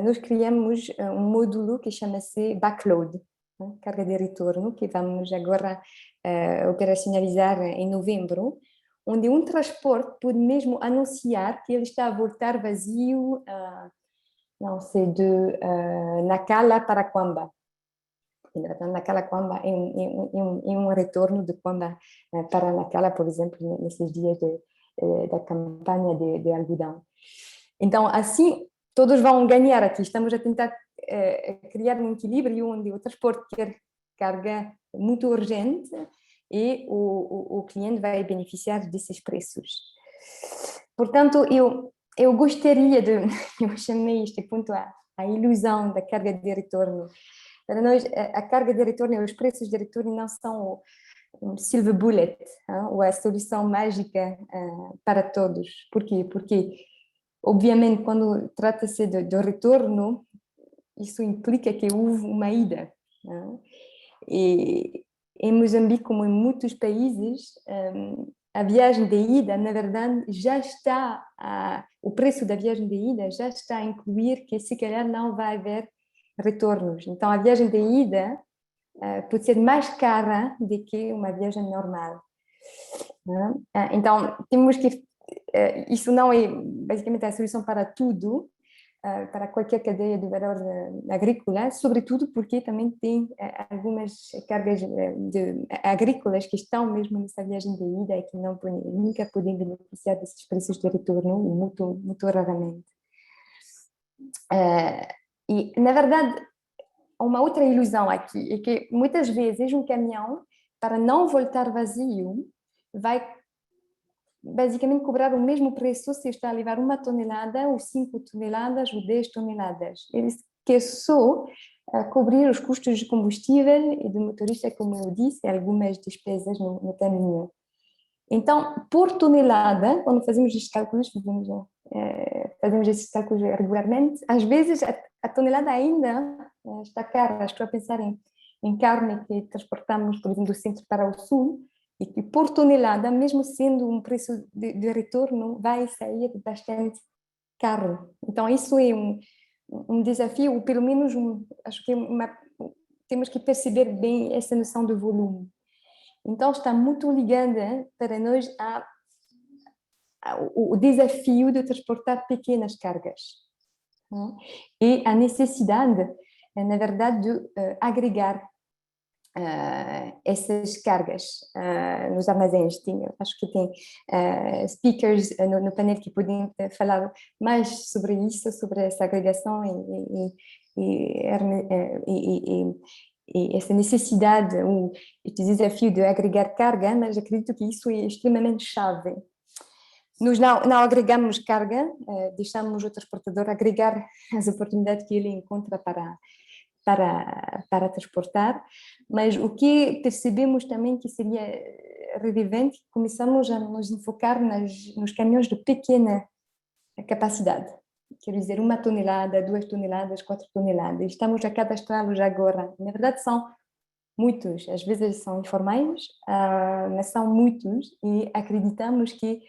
nós criamos um módulo que chama-se Backload, carga de retorno, que vamos agora operacionalizar em novembro, onde um transporte pode mesmo anunciar que ele está a voltar vazio, não sei, de Nacala para Quamba. naquela Kwamba é um retorno de Kwamba para naquela, por exemplo, nesses dias da campanha de algodão. Então, assim, todos vão ganhar aqui. Estamos a tentar criar um equilíbrio onde o transporte quer carga muito urgente e o cliente vai beneficiar desses preços. Portanto, eu gostaria eu chamei este ponto a ilusão da carga de retorno. Para nós, a carga de retorno e os preços de retorno não são um silver bullet, ou a solução mágica para todos. Por quê? Porque, obviamente, quando trata-se de retorno, isso implica que houve uma ida. E em Moçambique, como em muitos países, a viagem de ida, na verdade, já está, o preço da viagem de ida já está a incluir que se calhar não vai haver retornos. Então, a viagem de ida pode ser mais cara do que uma viagem normal. Então, temos que... Isso não é basicamente a solução para tudo, para qualquer cadeia de valor agrícola, sobretudo porque também tem algumas cargas agrícolas que estão mesmo nessa viagem de ida e que nunca podem beneficiar desses preços de retorno muito raramente. E, na verdade, uma outra ilusão aqui é que muitas vezes um caminhão, para não voltar vazio, vai basicamente cobrar o mesmo preço se está a levar 1 tonelada, ou 5 toneladas, ou 10 toneladas. Eles querem só cobrir os custos de combustível e do motorista, como eu disse, algumas despesas no caminho. Então, por tonelada, quando fazemos estes cálculos, fazemos esses cálculos regularmente, às vezes a tonelada ainda está cara. Estou a pensar em carne que transportamos, por exemplo, do centro para o sul, e que por tonelada, mesmo sendo um preço de retorno, vai sair bastante caro. Então, isso é um desafio, ou pelo menos acho que temos que perceber bem essa noção de volume. Então, está muito ligada para nós o desafio de transportar pequenas cargas. E a necessidade, na verdade, de agregar essas cargas nos armazéns. Acho que tem speakers no painel que podem falar mais sobre isso, sobre essa agregação e essa necessidade, este desafio de agregar carga, mas acredito que isso é extremamente chave. Nós não agregamos carga, deixamos o transportador agregar as oportunidades que ele encontra para transportar, mas o que percebemos também que seria relevante, começamos a nos enfocar nos caminhões de pequena capacidade, quer dizer 1 tonelada, 2 toneladas, 4 toneladas, estamos a cadastrá-los agora. Na verdade são muitos, às vezes são informais, mas são muitos, e acreditamos que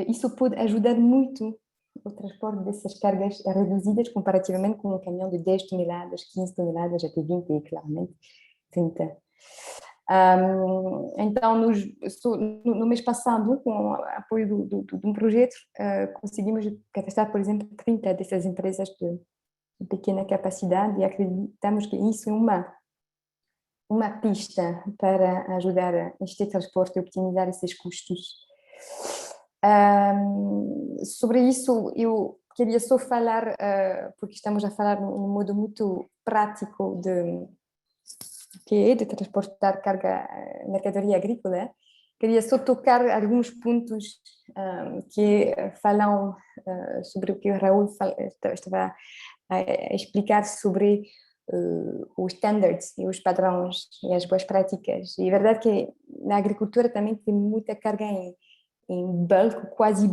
isso pode ajudar muito o transporte dessas cargas reduzidas comparativamente com um caminhão de 10 toneladas, 15 toneladas, até 20 e claramente 30. Então, no mês passado, com o apoio de um projeto, conseguimos cadastrar, por exemplo, 30 dessas empresas de pequena capacidade, e acreditamos que isso é uma pista para ajudar este transporte e optimizar esses custos. Sobre isso, eu queria só falar, porque estamos a falar num modo muito prático de transportar carga, mercadoria agrícola. Queria só tocar alguns pontos que falam sobre o que o Raul estava a explicar sobre os standards e os padrões e as boas práticas. E é verdade que na agricultura também tem muita carga em bulk, quase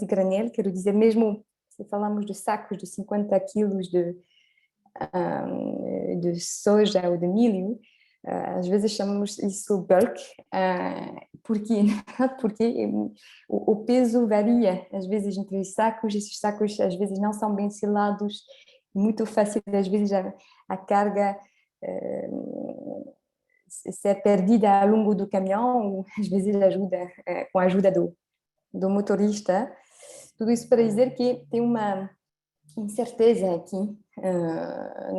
granel, quero dizer, mesmo se falamos de sacos de 50 quilos de soja ou de milho, às vezes chamamos isso bulk, porque o peso varia, às vezes entre os sacos, esses sacos às vezes não são bem selados, muito fácil às vezes a carga ser perdida ao longo do caminhão, ou às vezes com a ajuda do motorista. Tudo isso para dizer que tem uma incerteza aqui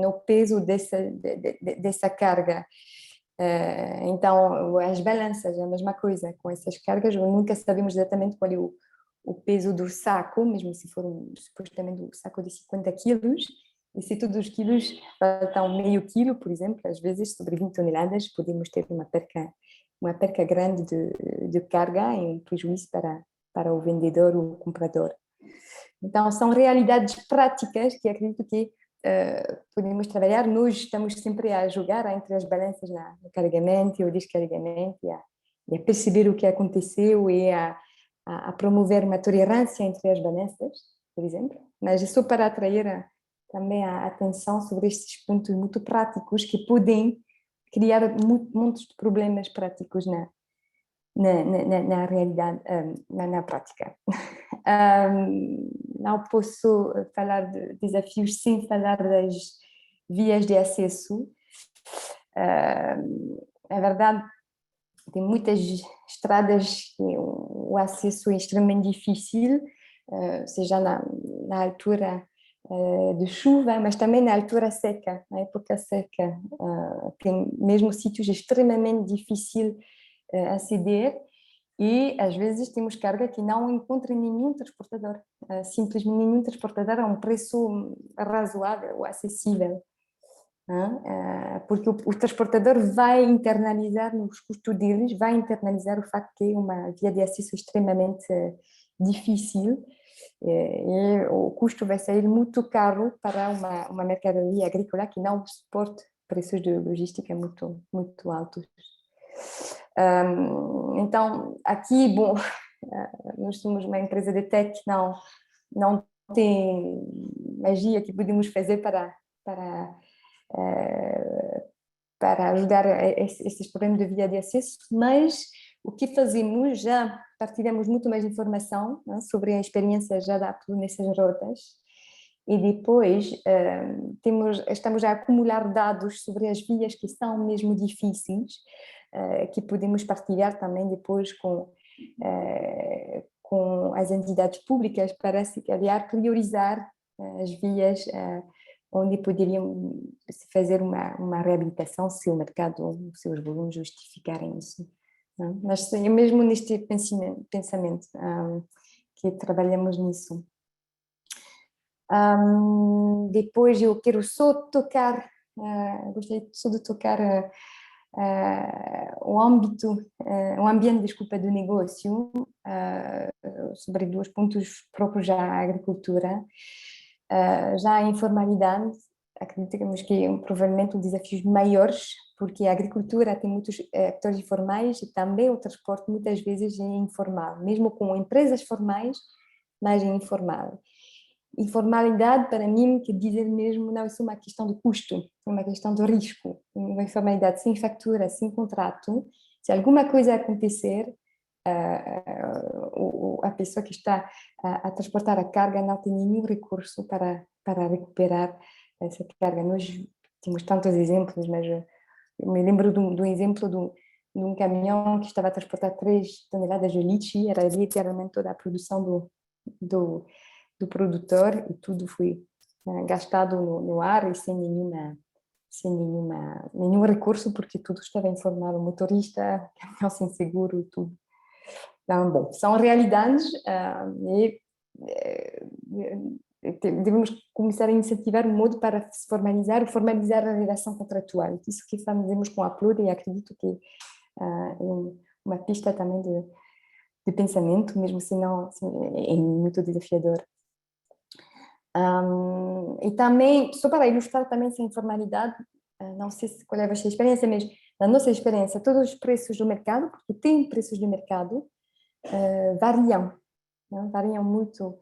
no peso dessa carga. Então, as balanças é a mesma coisa com essas cargas, nunca sabemos exatamente qual é o peso do saco, mesmo se for supostamente um saco de 50 quilos, e se todos os quilos faltam meio quilo, por exemplo, às vezes sobre 20 toneladas podemos ter uma perca grande de carga e um prejuízo para o vendedor ou o comprador. Então, são realidades práticas que acredito que podemos trabalhar. Nós estamos sempre a jogar entre as balanças no carregamento e o descarregamento e a perceber o que aconteceu e a promover uma tolerância entre as balanças, por exemplo. Mas é só para atrair também a atenção sobre estes pontos muito práticos que podem criar muitos problemas práticos na realidade, na prática. Não posso falar de desafios sem falar das vias de acesso. Na verdade, tem muitas estradas que o acesso é extremamente difícil, seja na altura de chuva, mas também na altura seca, na época seca. Tem mesmo sítios extremamente difíceis aceder e às vezes temos carga que não encontra nenhum transportador, simplesmente nenhum transportador a um preço razoável ou acessível, porque o transportador vai internalizar nos custos deles, vai internalizar o facto que é uma via de acesso extremamente difícil e o custo vai sair muito caro para uma mercadoria agrícola que não suporta preços de logística muito, muito altos. Então, aqui, bom, nós somos uma empresa de tech, não tem magia que podemos fazer para ajudar esses problemas de via de acesso, mas o que fazemos, já partilhamos muito mais informação, né, sobre a experiência já da Apple nessas rotas, e depois estamos a acumular dados sobre as vias que são mesmo difíceis, que podemos partilhar também depois com as entidades públicas para, se calhar, priorizar as vias onde poderiam se fazer uma reabilitação se o mercado, se os volumes justificarem isso. Não? Mas é mesmo neste pensamento que trabalhamos nisso. Depois eu quero só tocar, gostaria só de tocar o ambiente, desculpa, do negócio, sobre 2 pontos próprios à agricultura. Já a informalidade, acreditamos que é provavelmente um desafios maiores, porque a agricultura tem muitos atores informais e também o transporte muitas vezes é informal, mesmo com empresas formais, mas é informal. Informalidade, para mim, quer dizer mesmo, não é só uma questão de custo, é uma questão de risco. Uma informalidade sem fatura, sem contrato, se alguma coisa acontecer, a pessoa que está a transportar a carga não tem nenhum recurso para recuperar essa carga. Nós temos tantos exemplos, mas eu me lembro de um exemplo de um caminhão que estava a transportar 3 toneladas de litchi, era literalmente toda a produção do produtor e tudo foi gastado no ar e sem nenhum recurso, porque tudo estava informado, o motorista, caminhão sem seguro, tudo. Então, bom, são realidades e devemos começar a incentivar um modo para se formalizar a relação contratual. Isso que fazemos com a Upload e acredito que é uma pista também de pensamento, mesmo se não é muito desafiador. E também, só para ilustrar também essa informalidade, não sei qual é a vossa experiência, mas na nossa experiência, todos os preços do mercado, porque tem preços de mercado, variam muito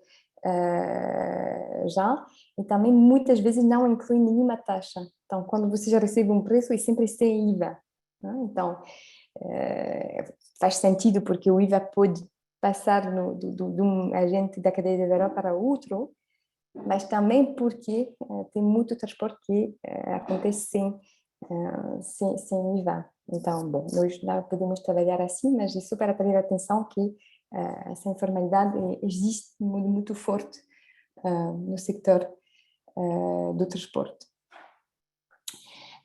já, e também muitas vezes não incluem nenhuma taxa. Então, quando você já recebe um preço, é sempre sem IVA. Então, faz sentido, porque o IVA pode passar de um agente da cadeia de valor para outro, mas também porque tem muito transporte que acontece sem IVA. Então, bom, nós não podemos trabalhar assim, mas é só para ter atenção que essa informalidade existe muito forte no sector. do transporte.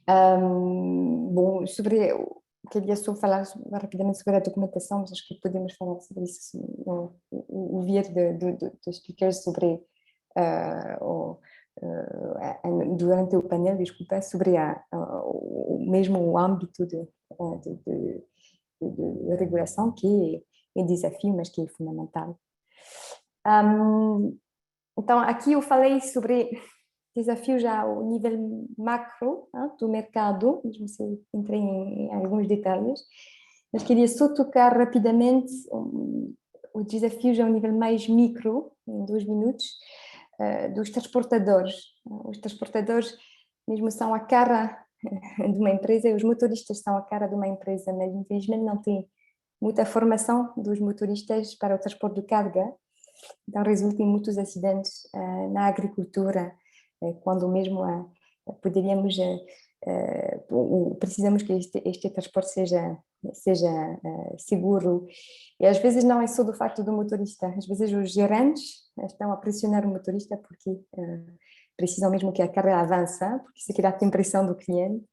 Bom, queria só falar rapidamente sobre a documentação, mas acho que podemos falar sobre isso, ouvir dos speakers sobre, durante o painel, desculpa, sobre mesmo o âmbito de regulação, que é desafio, mas que é fundamental. Então, aqui eu falei sobre desafios já ao nível macro do mercado, mesmo se eu entrei em alguns detalhes, mas queria só tocar rapidamente o desafio já ao nível mais micro, em 2 minutos, dos transportadores. Os transportadores mesmo são a cara de uma empresa, e os motoristas são a cara de uma empresa, mas infelizmente não tem muita formação dos motoristas para o transporte de carga, então resulta em muitos acidentes na agricultura, quando mesmo poderíamos, precisamos que este transporte seja seguro. E às vezes não é só do facto do motorista, às vezes os gerantes estão a pressionar o motorista porque precisam mesmo que a carga avance, porque isso aqui dá a impressão do cliente.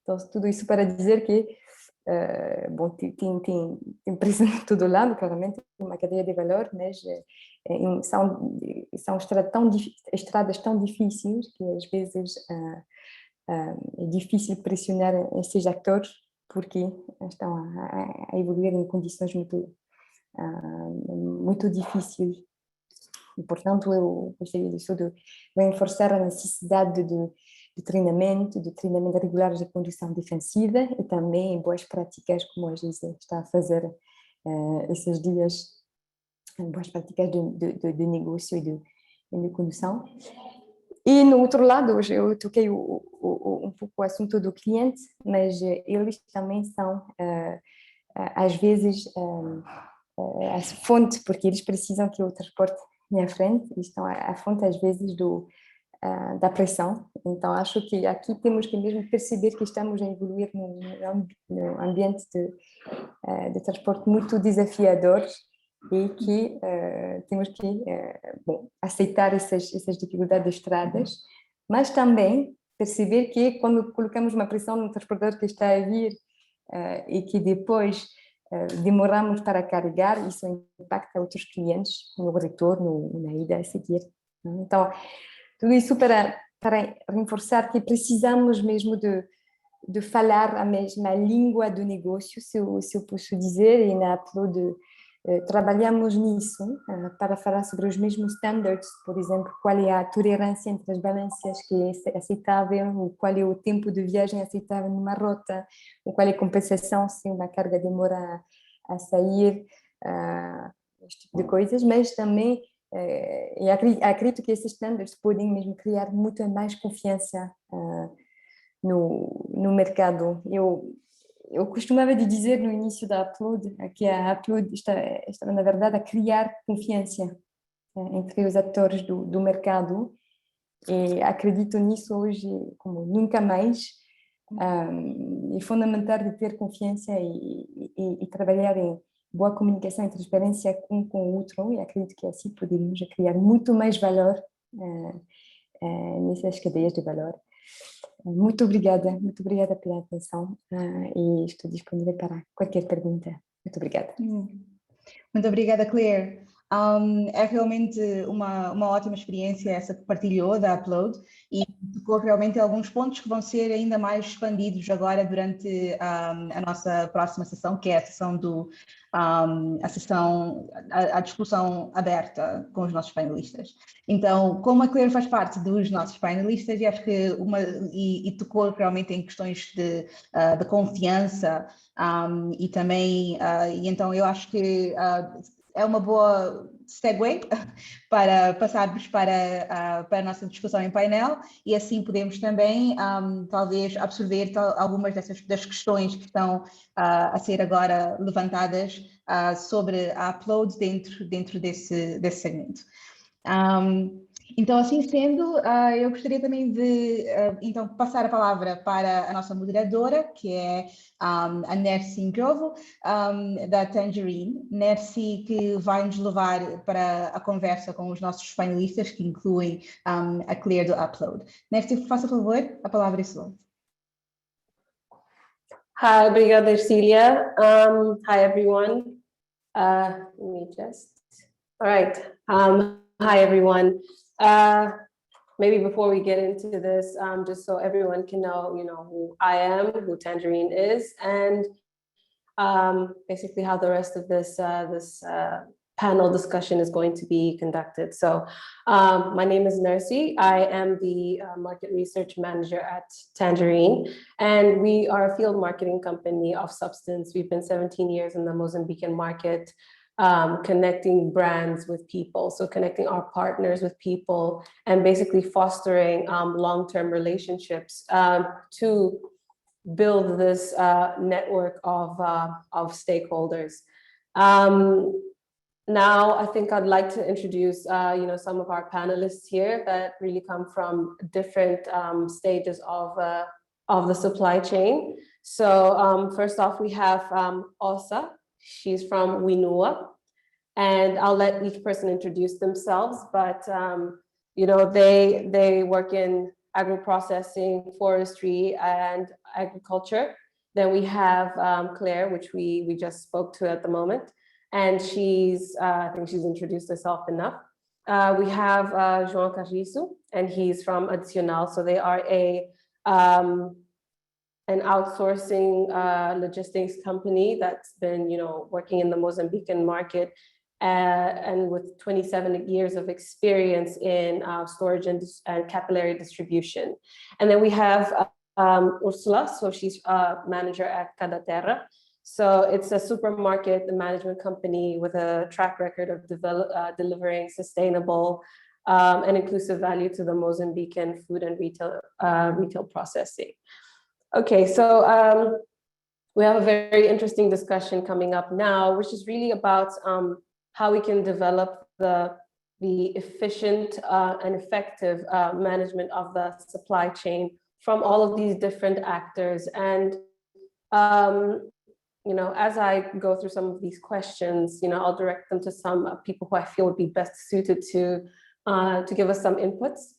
Então, tudo isso para dizer que bom, tem preço de todo lado, claramente, uma cadeia de valor, mas são estradas tão difíceis que às vezes é difícil pressionar esses atores porque estão a evoluir em condições muito difíceis. E, portanto, eu gostaria de reforçar a necessidade de treinamento regular de condução defensiva e também boas práticas, como a Gisele está a fazer esses dias, boas práticas de negócio e de condução. E no outro lado, hoje eu toquei um pouco o assunto do cliente, mas eles também são, às vezes, a fonte, porque eles precisam que o transporte à frente, e estão a fonte, às vezes, da pressão. Então, acho que aqui temos que mesmo perceber que estamos a evoluir num ambiente de transporte muito desafiador e que temos que aceitar essas dificuldades de estradas, mas também perceber que quando colocamos uma pressão no transportador que está a vir e que depois demoramos para carregar, isso impacta outros clientes no retorno, na ida a seguir. Então, tudo isso para reforçar que precisamos mesmo de falar a mesma língua do negócio, se eu posso dizer, e na Upload trabalhamos nisso para falar sobre os mesmos standards, por exemplo, qual é a tolerância entre as balanças que é aceitável, qual é o tempo de viagem aceitável numa rota, qual é a compensação se uma carga demora a sair, este tipo de coisas, mas também acredito que esses standards podem mesmo criar muito mais confiança no mercado. Eu costumava dizer no início da Upload que a Upload estava, na verdade, a criar confiança entre os atores do mercado, e acredito nisso hoje como nunca mais. É fundamental de ter confiança e trabalhar em boa comunicação e transparência um com o outro, e acredito que assim poderíamos criar muito mais valor nessas cadeias de valor. Muito obrigada pela atenção e estou disponível para qualquer pergunta. Muito obrigada. Muito obrigada, Claire. É realmente uma ótima experiência essa que partilhou da Upload e tocou realmente alguns pontos que vão ser ainda mais expandidos agora durante a nossa próxima sessão, que é a sessão a discussão aberta com os nossos painelistas. Então, como a Claire faz parte dos nossos painelistas, e acho que e tocou realmente em questões de confiança e também, e então eu acho que é uma boa segue para passarmos para a nossa discussão em painel, e assim podemos também talvez absorver algumas das questões que estão a ser agora levantadas sobre a Upload dentro desse segmento. Então, assim sendo, eu gostaria também de então passar a palavra para a nossa moderadora, que é a Nercy Ingrovo, da Tangerine. Nercy, que vai nos levar para a conversa com os nossos painelistas, que incluem a Claire do Upload. Nercy, faça favor, a palavra é sua. Hi, obrigada, Ercília. Hi, everyone. Let me just, all right. Hi, everyone. Maybe before we get into this, just so everyone can know, who I am, who Tangerine is, and basically how the rest of this panel discussion is going to be conducted. So my name is Nercy. I am the market research manager at Tangerine, and we are a field marketing company of substance. We've been 17 years in the Mozambican market, connecting brands with people, so connecting our partners with people and basically fostering long-term relationships to build this network of stakeholders. Now, I think I'd like to introduce some of our panelists here that really come from different stages of the supply chain. So first off, we have Osa. She's from INOVA, and I'll let each person introduce themselves, but they work in agro-processing, forestry, and agriculture. Then we have Claire, which we just spoke to at the moment, and I think she's introduced herself enough. We have João Carriço, and he's from Adicional, so they are an outsourcing logistics company that's been, working in the Mozambican market and with 27 years of experience in storage and capillary distribution. And then we have Ursula, so she's a manager at Cada Terra. So it's a supermarket management company with a track record of delivering sustainable and inclusive value to the Mozambican food and retail processing. Okay, so we have a very interesting discussion coming up now, which is really about how we can develop the efficient and effective management of the supply chain from all of these different actors. And as I go through some of these questions, I'll direct them to some people who I feel would be best suited to give us some inputs.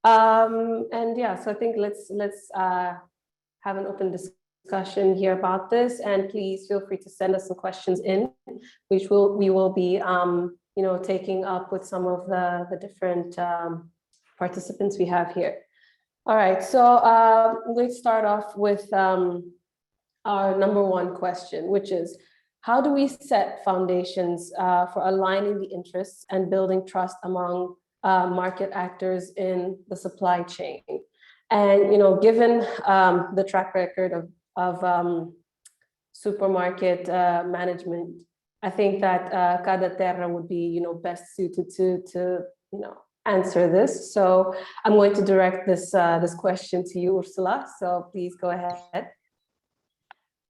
And yeah, so I think let's have an open discussion here about this, and please feel free to send us some questions in, which we will be taking up with some of the different participants we have here. All right, so let's start off with our number one question, which is, how do we set foundations for aligning the interests and building trust among market actors in the supply chain? And given the track record of supermarket management, I think that Cada Terra would be best suited to answer this. So I'm going to direct this question to you, Ursula. So please go ahead.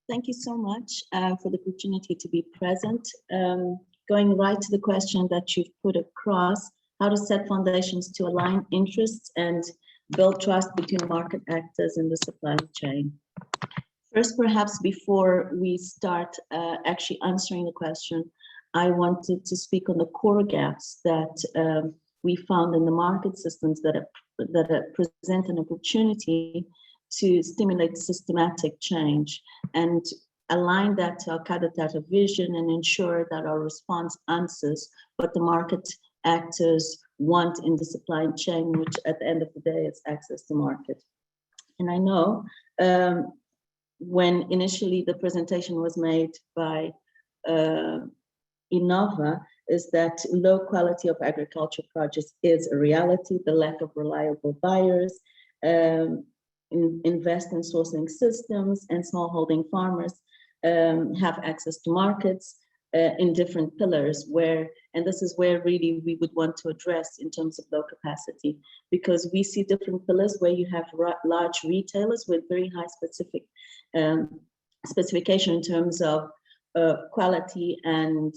Thank you so much for the opportunity to be present. Going right to the question that you've put across, how to set foundations to align interests and build trust between market actors in the supply chain. First, perhaps before we start actually answering the question, I wanted to speak on the core gaps that we found in the market systems that present an opportunity to stimulate systematic change and align that to our Cada Terra vision and ensure that our response answers what the market actors want in the supply chain, which at the end of the day is access to market. And I know when initially the presentation was made by INOVA, is that low quality of agriculture produce is a reality, the lack of reliable buyers, invest in sourcing systems, and smallholding farmers have access to markets in different pillars and this is where really we would want to address in terms of low capacity, because we see different pillars where you have large retailers with very high specification in terms of quality and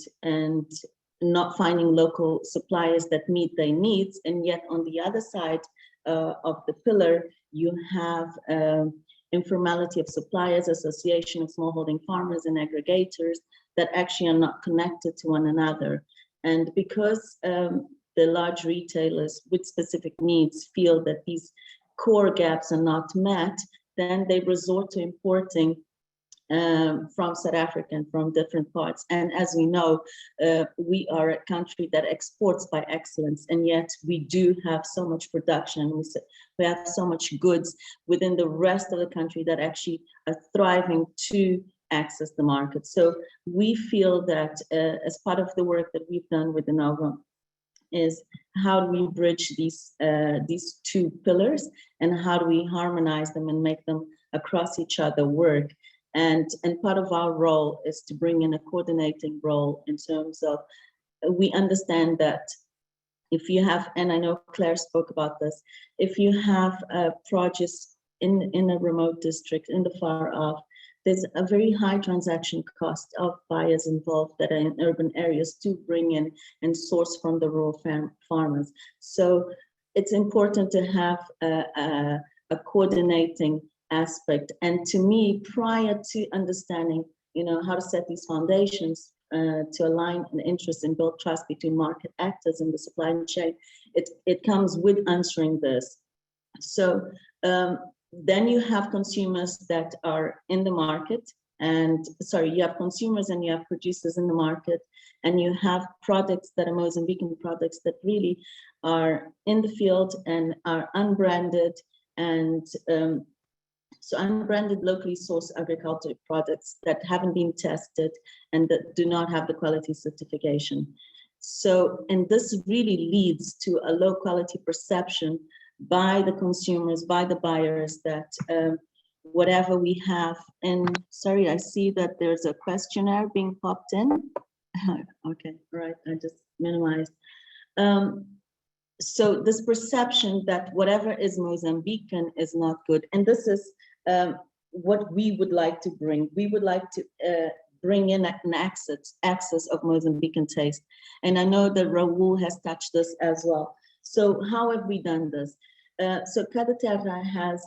not finding local suppliers that meet their needs. And yet on the other side of the pillar, you have informality of suppliers, association of smallholding farmers and aggregators that actually are not connected to one another. And because the large retailers with specific needs feel that these core gaps are not met, then they resort to importing from South Africa and from different parts. And as we know, we are a country that exports by excellence, and yet we do have so much production. We have so much goods within the rest of the country that actually are thriving to access the market. So we feel that as part of the work that we've done with INOVA is how do we bridge these two pillars, and how do we harmonize them and make them across each other work. And part of our role is to bring in a coordinating role in terms of, we understand that if you have, and I know Claire spoke about this, if you have produce in a remote district, in the far off, there's a very high transaction cost of buyers involved that are in urban areas to bring in and source from the rural farmers. So it's important to have a coordinating aspect. And to me, prior to understanding, how to set these foundations to align an interest and build trust between market actors in the supply chain, it comes with answering this. So then you have consumers that are in the market, and you have consumers and you have producers in the market, and you have products that are Mozambican products that really are in the field and are unbranded, and so unbranded, locally sourced agricultural products that haven't been tested and that do not have the quality certification. So, and this really leads to a low quality perception by the consumers, by the buyers, that whatever we have, and sorry, I see that there's a questionnaire being popped in. Okay, right, I just minimized. So this perception that whatever is Mozambican is not good. And this is what we would like to bring. We would like to bring in an access of Mozambican taste. And I know that Raul has touched this as well. So how have we done this? So Cada Terra has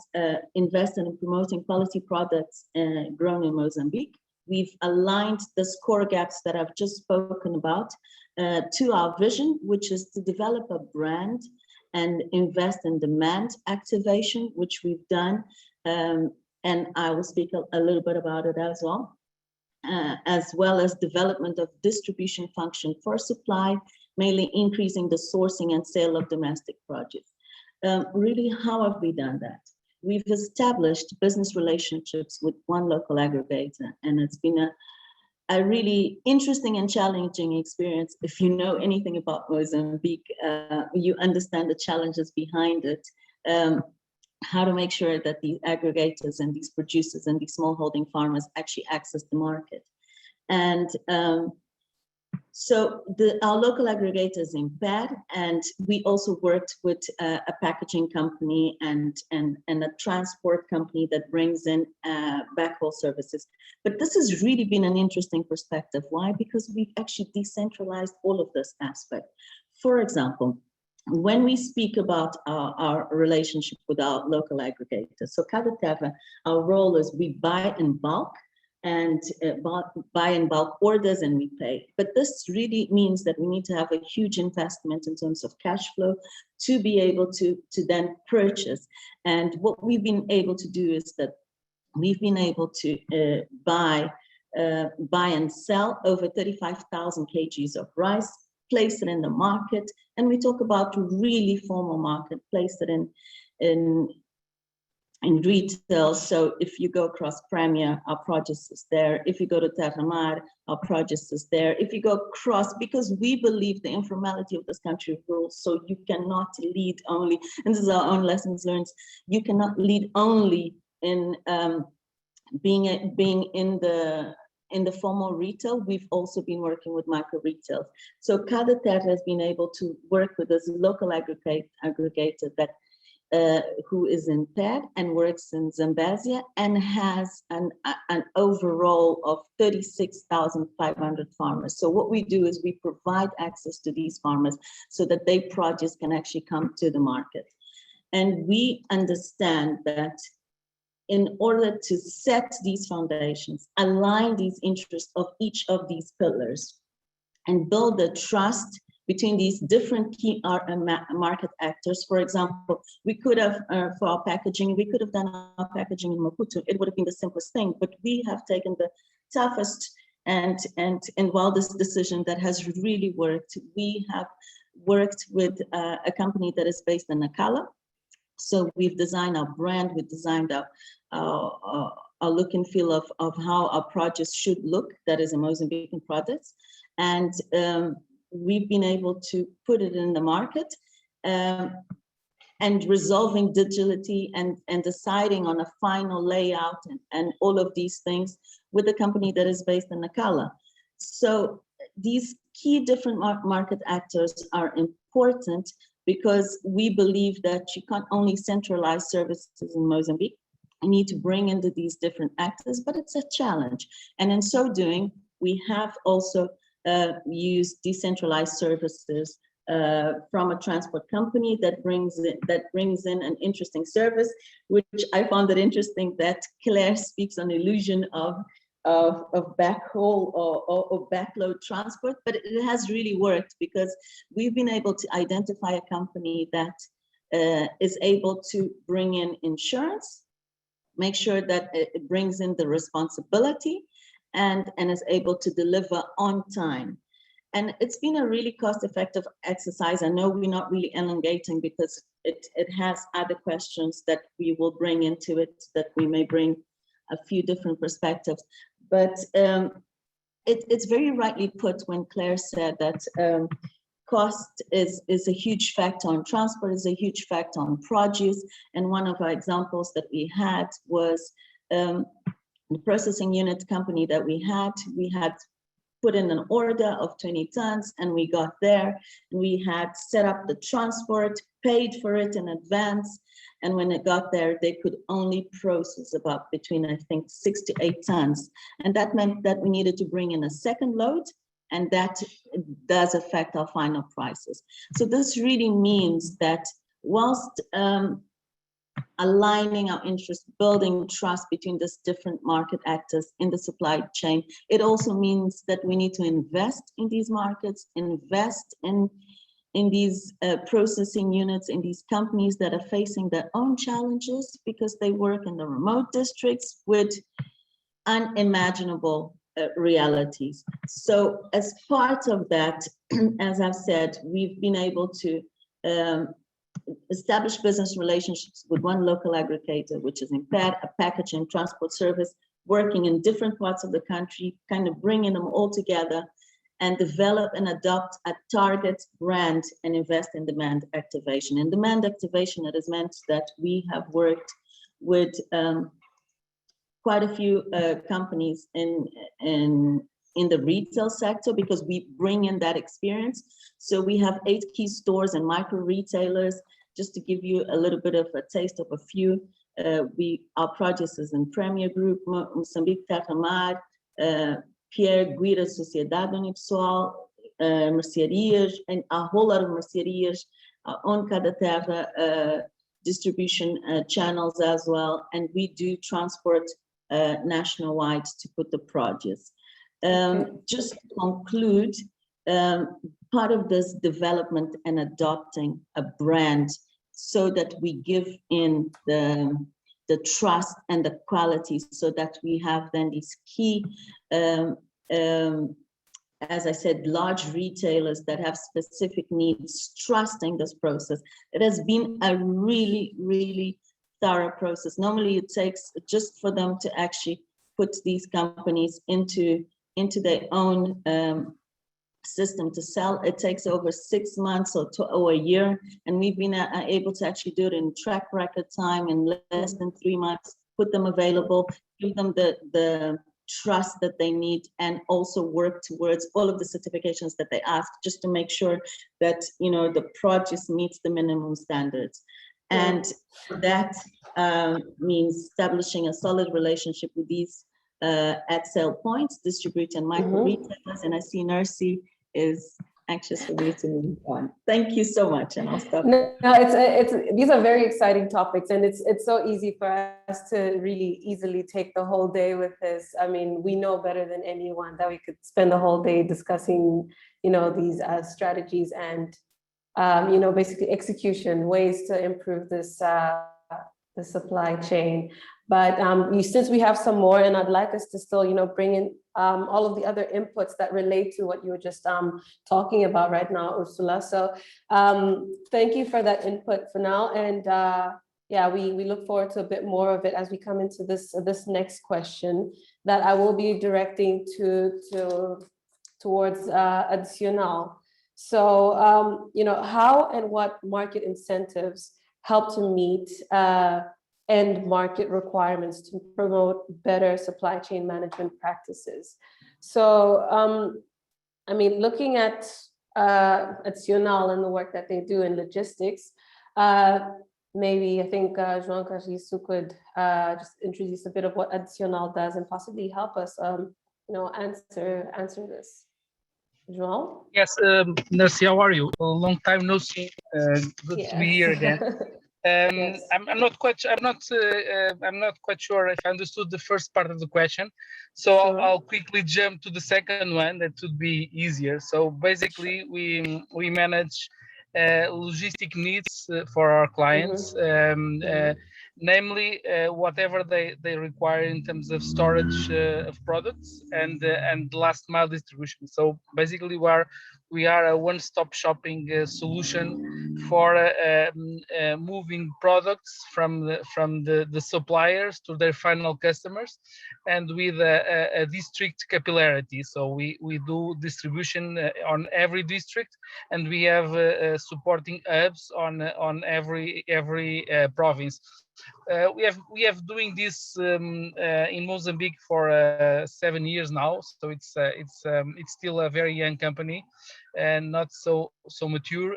invested in promoting quality products grown in Mozambique. We've aligned the core gaps that I've just spoken about to our vision, which is to develop a brand and invest in demand activation, which we've done. And I will speak a little bit about it as well as development of distribution function for supply, mainly increasing the sourcing and sale of domestic produce. Really, how have we done that? We've established business relationships with one local aggregator, and it's been a really interesting and challenging experience. If you know anything about Mozambique, you understand the challenges behind it. How to make sure that the aggregators and these producers and these smallholding farmers actually access the market. And so our local aggregators in PAD, and we also worked with a packaging company and a transport company that brings in backhaul services. But this has really been an interesting perspective. Why? Because we've actually decentralized all of this aspect. For example, when we speak about our relationship with our local aggregators, so Cada Terra, our role is we buy in bulk, and buy in bulk orders and we pay. But this really means that we need to have a huge investment in terms of cash flow to be able to then purchase. And what we've been able to do is that we've been able to buy and sell over 35,000 kgs of rice, place it in the market, and we talk about really formal market, place it in retail. So if you go across Premier, our produce is there. If you go to Terra Mar, our produce is there. If you go across, because we believe the informality of this country rules, so you cannot lead only, and this is our own lessons learned, you cannot lead only in being in the formal retail. We've also been working with micro retail. So Cada Terra has been able to work with this local aggregator that who is impaired and works in Zambezia and has an overall of 36,500 farmers. So what we do is we provide access to these farmers so that their produce can actually come to the market. And we understand that in order to set these foundations, align these interests of each of these pillars, and build the trust between these different key market actors. For example, we could have, for our packaging, we could have done our packaging in Maputo. It would have been the simplest thing, but we have taken the toughest and wildest decision that has really worked. We have worked with a company that is based in Nacala. So we've designed our brand, we've designed our look and feel of how our produce should look, that is a Mozambican product. And we've been able to put it in the market and resolving digitally and deciding on a final layout and all of these things with a company that is based in Nacala. So these key different market actors are important because we believe that you can't only centralize services in Mozambique. You need to bring into these different actors, but it's a challenge. And in so doing, we have also use decentralized services from a transport company that brings in an interesting service, which I found it interesting that Claire speaks on illusion of backhaul or backload transport, but it has really worked because we've been able to identify a company that is able to bring in insurance, make sure that it brings in the responsibility, and is able to deliver on time. And it's been a really cost-effective exercise. I know we're not really elongating because it has other questions that we will bring into it, that we may bring a few different perspectives. But it's very rightly put when Claire said that cost is a huge factor on transport, is a huge factor on produce. And one of our examples that we had was the processing unit company that we had put in an order of 20 tons and we got there and we had set up the transport, paid for it in advance. And when it got there, they could only process about between, I think, 6 to 8 tons. And that meant that we needed to bring in a second load, and that does affect our final prices. So this really means that whilst aligning our interests, building trust between these different market actors in the supply chain, it also means that we need to invest in these markets, invest in these processing units, in these companies that are facing their own challenges because they work in the remote districts with unimaginable realities. So as part of that, as I've said, we've been able to establish business relationships with one local aggregator, which is impaired, a package and transport service, working in different parts of the country, kind of bringing them all together and develop and adopt a target brand and invest in demand activation. In demand activation, it has meant that we have worked with quite a few companies in the retail sector because we bring in that experience. So we have 8 key stores and micro retailers. Just to give you a little bit of a taste of a few, our produce is in Premier Group, Moçambique Terra Mar, Pierre Guira Sociedade Unipessoal, mercearias, and a whole lot of mercearias on Cada Terra distribution channels as well. And we do transport nationwide to put the produce. Just to conclude, part of this development and adopting a brand so that we give in the trust and the quality so that we have then these key, as I said, large retailers that have specific needs, trusting this process. It has been a really, really thorough process. Normally it takes just for them to actually put these companies into their own system to sell. It takes over 6 months or a year, and we've been able to actually do it in track record time in less than 3 months, put them available, give them the trust that they need, and also work towards all of the certifications that they ask, just to make sure that the produce meets the minimum standards. And that means establishing a solid relationship with these at sale points, distributor and micro retailers. And I see Nercy is anxious for me to move on. Thank you so much, and I'll stop. No, it's these are very exciting topics, and it's so easy for us to really easily take the whole day with this. I mean, we know better than anyone that we could spend the whole day discussing, these strategies and, basically execution, ways to improve this the supply chain. But since we have some more, and I'd like us to still, bring in all of the other inputs that relate to what you were just talking about right now, Ursula. So thank you for that input for now. And yeah, we look forward to a bit more of it as we come into this next question that I will be directing towards Addicional. So, how and what market incentives help to meet end market requirements to promote better supply chain management practices? So, I mean, looking at Addicional and the work that they do in logistics, maybe I think João Carlos could just introduce a bit of what Addicional does and possibly help us, answer this. João? Yes, Nercy, how are you? A long time no see. Good to be here again. Yes. I'm not quite sure if I understood the first part of the question, so Sure. I'll quickly jump to the second one. That would be easier. So basically, we manage logistic needs for our clients, namely whatever they require in terms of storage of products and last mile distribution. So basically, we are a one-stop shopping solution for moving products from the suppliers to their final customers, and with a district capillarity. So we do distribution on every district, and we have supporting hubs on every province. We have doing this in Mozambique for 7 years now, so it's still a very young company and not so mature,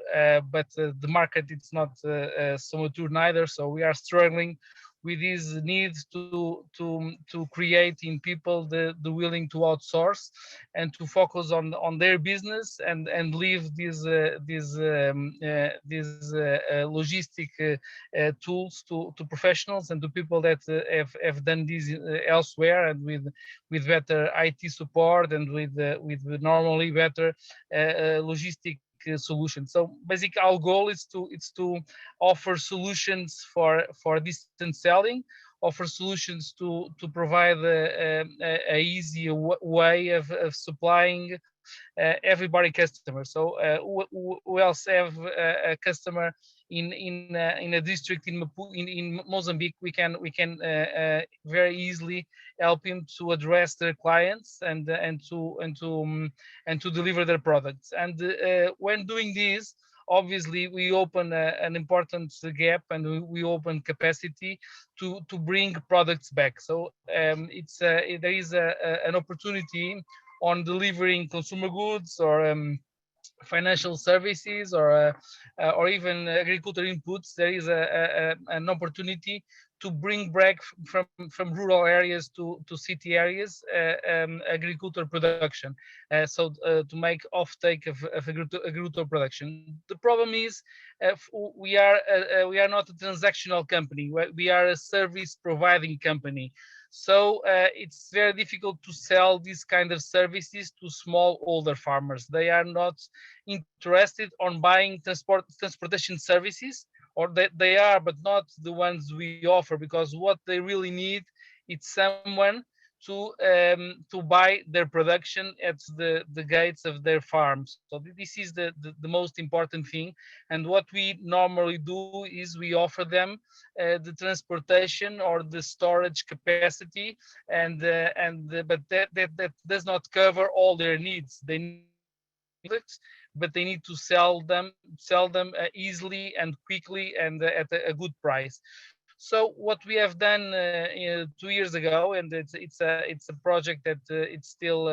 but the market it's not so mature neither. So we are struggling with these needs to create in people the willing to outsource and to focus on their business and leave these logistic tools to professionals and to people that have done this elsewhere, and with better IT support and with normally better logistic solution. So basically our goal is to offer solutions for distance selling, offer solutions to provide a easy way of supplying everybody customer. So we also have a customer in a district in Mozambique. We can very easily help him to address their clients and to deliver their products. And when doing this, obviously we open an important gap, and we open capacity to bring products back. So there is an opportunity on delivering consumer goods or financial services or even agricultural inputs. There is an opportunity to bring back from rural areas to city areas agricultural production, so to make offtake of agricultural production. The problem is we are not a transactional company. We are a service providing company. So it's very difficult to sell these kind of services to smallholder farmers. They are not interested on buying transportation services, or they are, but not the ones we offer, because what they really need is someone to buy their production at the gates of their farms. So this is the most important thing. And what we normally do is we offer them the transportation or the storage capacity, but that does not cover all their needs. They need products, but they need to sell them easily and quickly and at a good price. So what we have done 2 years ago, and it's a project that it's still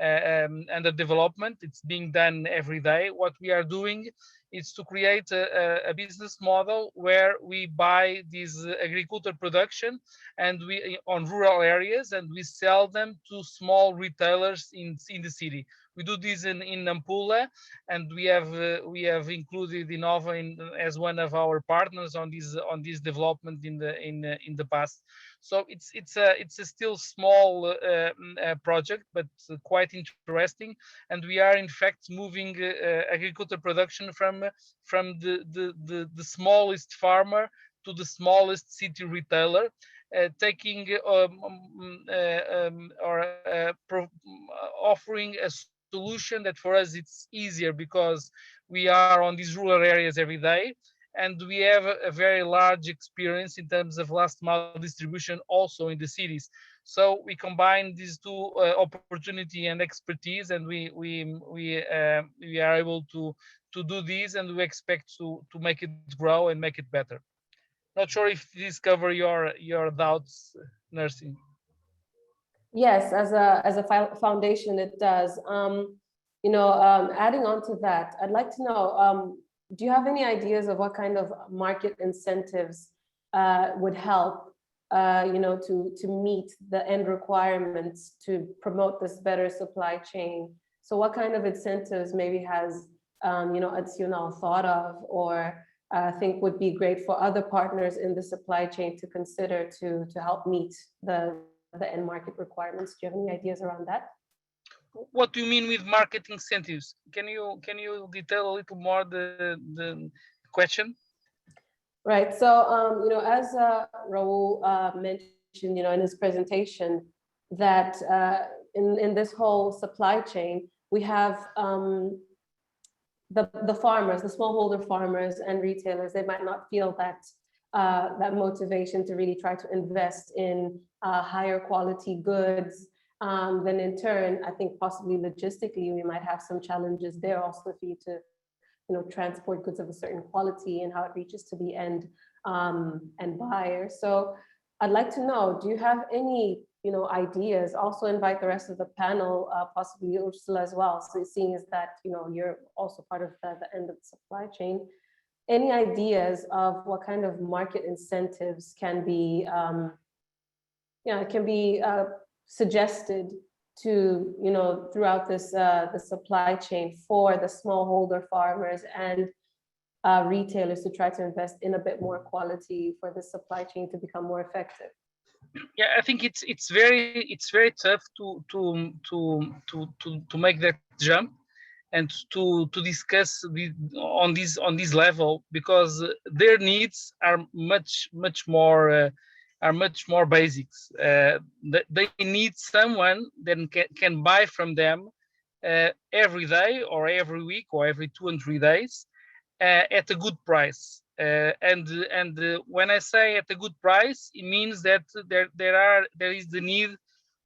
under development. It's being done every day. What we are doing is to create a business model where we buy this agriculture production and we on rural areas, and we sell them to small retailers in the city. We do this in Nampula, and we have included INOVA as one of our partners on this development in the past. So it's a still small project, but quite interesting, and we are in fact moving agriculture production from the smallest farmer to the smallest city retailer, taking offering a solution that for us it's easier because we are on these rural areas every day, and we have a very large experience in terms of last mile distribution also in the cities. So we combine these two opportunity and expertise, and we are able to do this, and we expect to make it grow and make it better. Not sure if this cover your doubts, Nursing. Yes, as a foundation, it does. Adding on to that, I'd like to know, do you have any ideas of what kind of market incentives would help, to meet the end requirements to promote this better supply chain? So what kind of incentives maybe has, Adicional thought of, or think would be great for other partners in the supply chain to consider to help meet the end market requirements? Do you have any ideas around that? What do you mean with market incentives? Can you detail a little more the question? Right. So as Raul mentioned, in his presentation, that in this whole supply chain, we have the farmers, the smallholder farmers and retailers. They might not feel that motivation to really try to invest in higher quality goods. Then in turn, I think possibly logistically, we might have some challenges there also for you to, transport goods of a certain quality and how it reaches to the end buyer. So I'd like to know, do you have any, ideas? Also invite the rest of the panel, possibly Ursula as well. So seeing as that, you're also part of the end of the supply chain. Any ideas of what kind of market incentives can be, suggested to, throughout this the supply chain for the smallholder farmers and retailers to try to invest in a bit more quality for the supply chain to become more effective? Yeah, I think it's very tough to make that jump and to discuss on this level, because their needs are much more basics. They need someone that can buy from them every day or every week or every 2 and 3 days at a good price. And when I say at a good price, it means that there is the need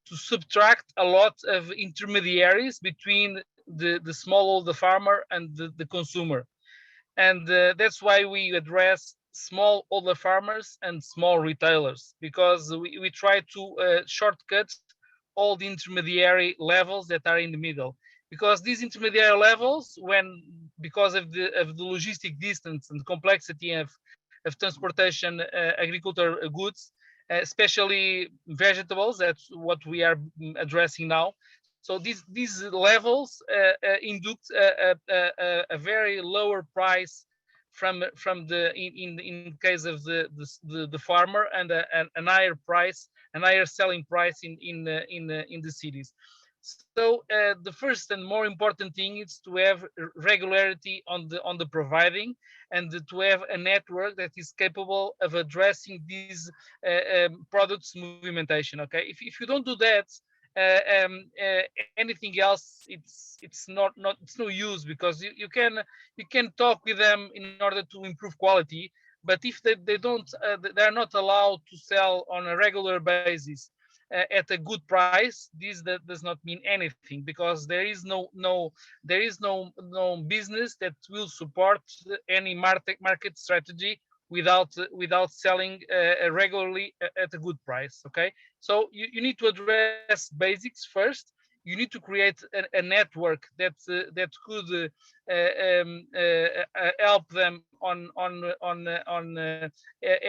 to subtract a lot of intermediaries between the smallholder farmer and the consumer. And that's why we address smallholder farmers and small retailers, because we try to shortcut all the intermediary levels that are in the middle. Because these intermediary levels, because of the logistic distance and complexity of transportation, agricultural goods, especially vegetables, that's what we are addressing now. So these levels induce a very lower price from the in case of the farmer, and a higher selling price in the cities. So the first and more important thing is to have regularity on the providing, and to have a network that is capable of addressing these products movimentation. Okay, if you don't do that, anything else it's no use, because you can talk with them in order to improve quality, but if they don't they're not allowed to sell on a regular basis at a good price, that does not mean anything, because there is no business that will support any market strategy without selling regularly at a good price. Okay, so you need to address basics first. You need to create a network that could help them on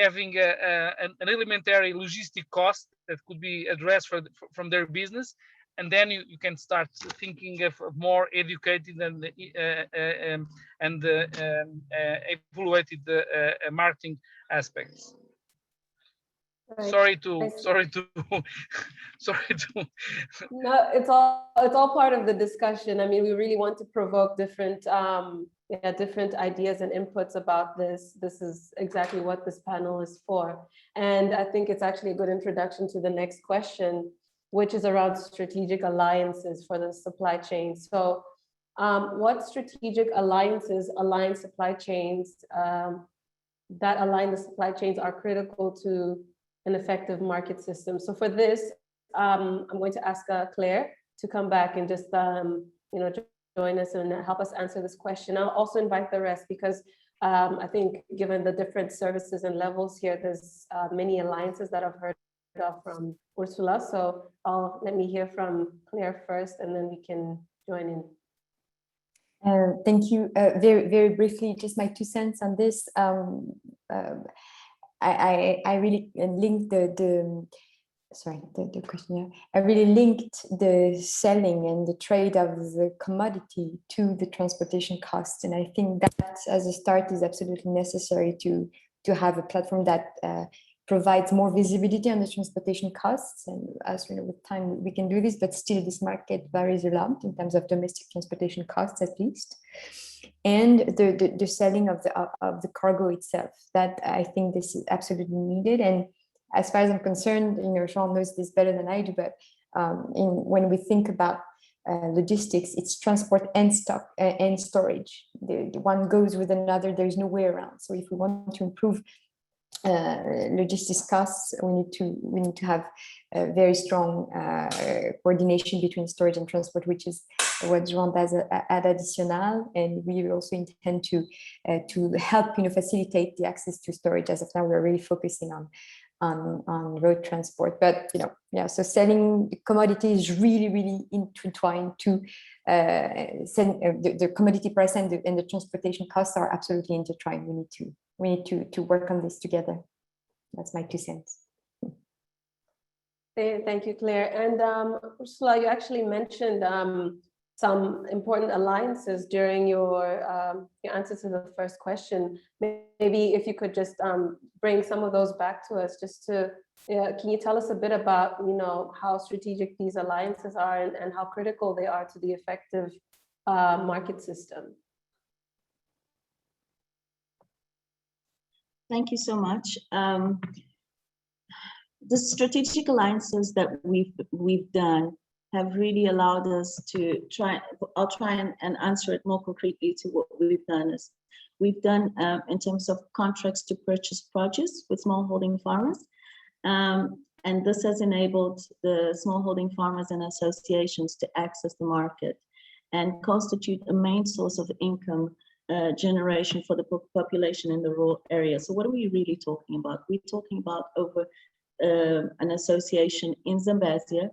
having an elementary logistic cost that could be addressed from their business, and then you can start thinking of more educated and evaluated marketing aspects. Right. Sorry to No, it's all part of the discussion. I mean, we really want to provoke different different ideas and inputs about this. This is exactly what this panel is for. And I think it's actually a good introduction to the next question, which is around strategic alliances for the supply chain. So what strategic alliances align supply chains that align the supply chains are critical to an effective market system? So for this, I'm going to ask Claire to come back and just join us and help us answer this question. I'll also invite the rest because I think given the different services and levels here, there's many alliances that I've heard of from Ursula. So let me hear from Claire first, and then we can join in. Thank you. Very, very briefly, just my 2 cents on this. I really linked the question here. I really linked the selling and the trade of the commodity to the transportation costs. And I think that as a start is absolutely necessary to have a platform that provides more visibility on the transportation costs. And as you know, with time we can do this, but still this market varies a lot in terms of domestic transportation costs, at least. And the selling of the cargo itself, that I think this is absolutely needed. And as far as I'm concerned, Jean knows this better than I do, but when we think about logistics, it's transport and stock and storage. The one goes with another. There's no way around. So if we want to improve logistics costs, we need to have a very strong coordination between storage and transport, which is what Jean does at Additional, and we also intend to help facilitate the access to storage. As of now, we're really focusing on road transport, but so selling commodities is really intertwined to the commodity price and the transportation costs are absolutely intertwined. We need to work on this together. That's my 2 cents. Thank you, Claire. And Ursula, you actually mentioned some important alliances during your answer to the first question. Maybe if you could just bring some of those back to us, just to, can you tell us a bit about, how strategic these alliances are and how critical they are to the effective market system? Thank you so much. The strategic alliances that we've done have really allowed us to I'll try and answer it more concretely to what we've done is we've done in terms of contracts to purchase produce with smallholding farmers. And this has enabled the smallholding farmers and associations to access the market and constitute a main source of income generation for the population in the rural area. So what are we really talking about? We're talking about over an association in Zambezia,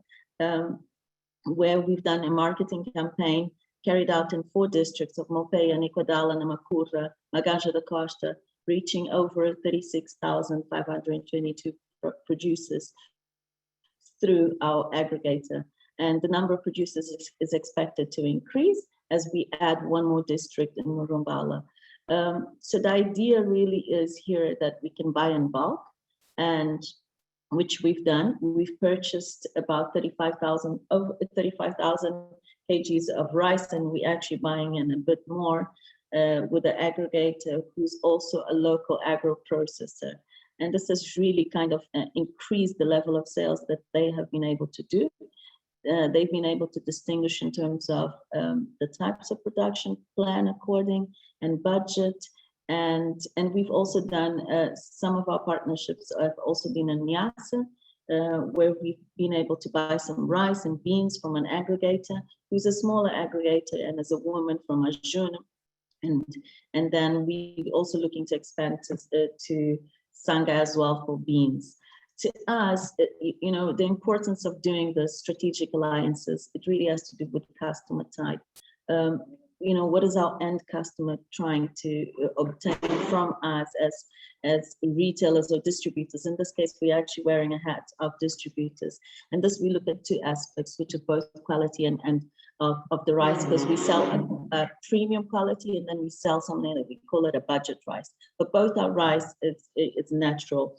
where we've done a marketing campaign carried out in 4 districts of Mopeia, Niquadala, Namacura, Maganja da Costa, reaching over 36,522 producers through our aggregator. And the number of producers is expected to increase as we add 1 more district in Murumbala. So the idea really is here that we can buy in bulk, and which we've done. We've purchased about 35,000 kgs of rice, and we're actually buying in a bit more with the aggregator, who's also a local agro processor. And this has really kind of increased the level of sales that they have been able to do. They've been able to distinguish in terms of the types of production, plan according, and budget. And we've also done some of our partnerships have also been in Niassa, where we've been able to buy some rice and beans from an aggregator, who's a smaller aggregator and is a woman from Ajuna, And then we also looking to expand to Sangha as well for beans. To us, you know, the importance of doing the strategic alliances, it really has to do with customer type. You know, what is our end customer trying to obtain from us as retailers or distributors? In this case, we're actually wearing a hat of distributors. And this, we look at two aspects, which are both quality and of the rice, because we sell a premium quality, and then we sell something that we call it a budget rice. But both our rice, it's natural.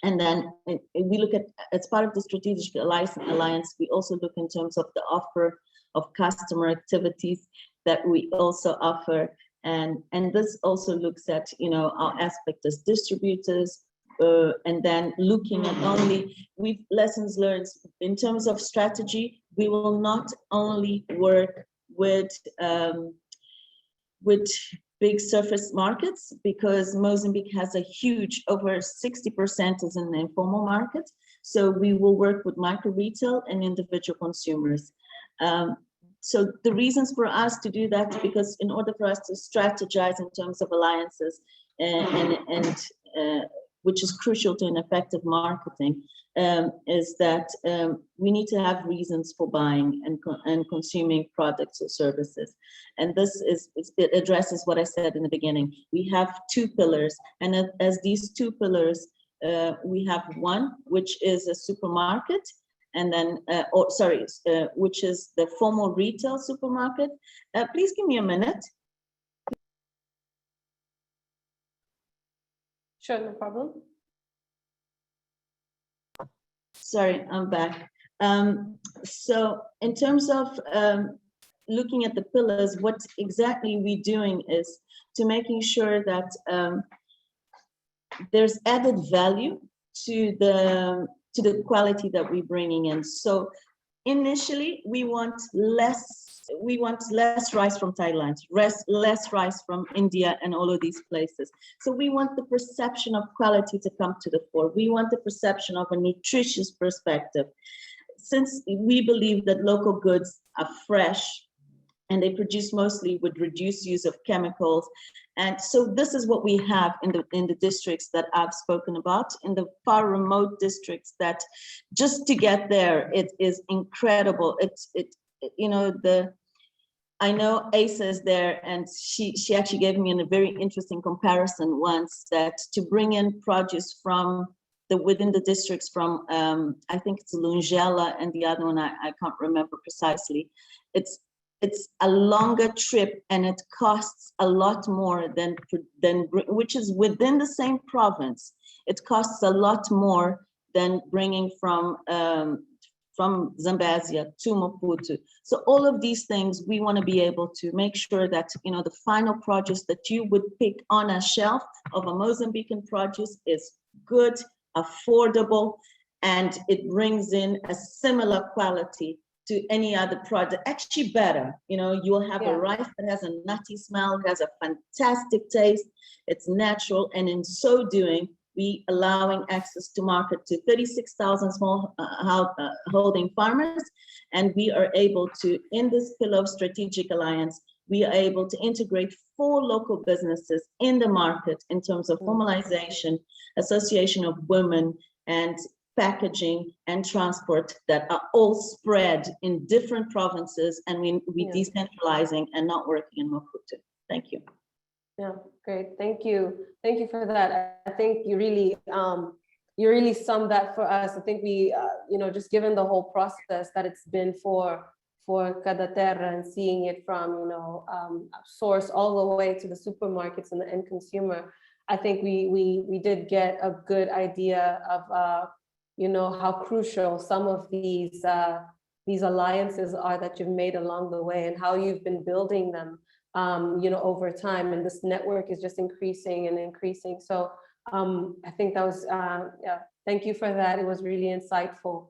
And then we look at, as part of the strategic alliance, we also look in terms of the offer of customer activities that we also offer. And this also looks at, you know, our aspect as distributors, and then looking at only, lessons learned in terms of strategy. We will not only work with big surface markets, because Mozambique has a huge, over 60% is in the informal market. So we will work with micro retail and individual consumers. So the reasons for us to do that, because in order for us to strategize in terms of alliances, and which is crucial to an effective marketing, is that we need to have reasons for buying and consuming products or services. And this it addresses what I said in the beginning. We have two pillars, and as these two pillars, we have one, which is a supermarket, and then, which is the formal retail supermarket. Please give me a minute. Sure, no problem. Sorry, I'm back. So in terms of looking at the pillars, what exactly we're doing is to making sure that there's added value to the quality that we're bringing in. So initially, we want less rice from Thailand, less rice from India and all of these places. So we want the perception of quality to come to the fore. We want the perception of a nutritious perspective. Since we believe that local goods are fresh and they produce mostly with reduced use of chemicals. And so this is what we have in the districts that I've spoken about, in the far remote districts, that just to get there, it is incredible. You know, I know Asa is there, and she actually gave me a very interesting comparison once, that to bring in produce from within the districts from, I think it's Lungela, and the other one, I can't remember precisely. It's a longer trip, and it costs a lot more than which is within the same province. It costs a lot more than bringing from Zambezia to Maputo. So all of these things, we want to be able to make sure that, you know, the final produce that you would pick on a shelf of a Mozambican produce is good, affordable, and it brings in a similar quality to any other product, actually better. You know, you'll have a rice that has a nutty smell, it has a fantastic taste, it's natural, and in so doing, we allowing access to market to 36,000 small holding farmers, and we are able to, in this pillar of strategic alliance, we are able to integrate 4 local businesses in the market in terms of formalization, association of women, and packaging and transport that are all spread in different provinces, and we decentralizing and not working in Maputo. Thank you. Yeah, great. Thank you. Thank you for that. I think you really summed that for us. I think we, you know, just given the whole process that it's been for Cada Terra, and seeing it from, you know, source all the way to the supermarkets and the end consumer, I think we did get a good idea of, you know, how crucial some of these alliances are that you've made along the way, and how you've been building them, you know, over time. And this network is just increasing and increasing. So I think that was, thank you for that. It was really insightful.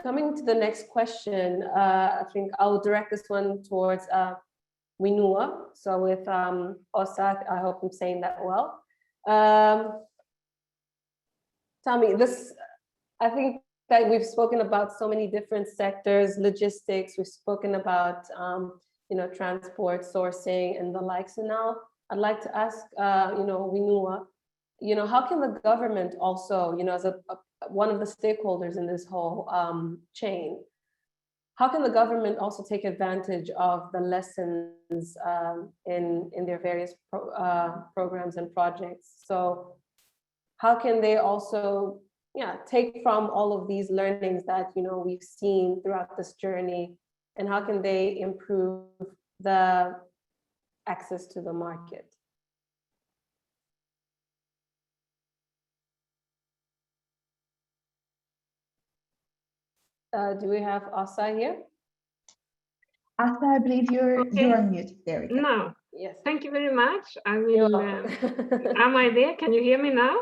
Coming to the next question, I think I'll direct this one towards Winua. So with Osat, I hope I'm saying that well. Tommy, I think that we've spoken about so many different sectors, logistics, we've spoken about transport, sourcing, and the likes. And now I'd like to ask, Winua, how can the government also, as one of the stakeholders in this whole chain, how can the government also take advantage of the lessons in their various programs and projects? So how can they also take from all of these learnings that we've seen throughout this journey, and how can they improve the access to the market? Do we have Asa here? Asa, I believe you're on mute. There we go. No. Yes. Thank you very much. I will. Am I there? Can you hear me now?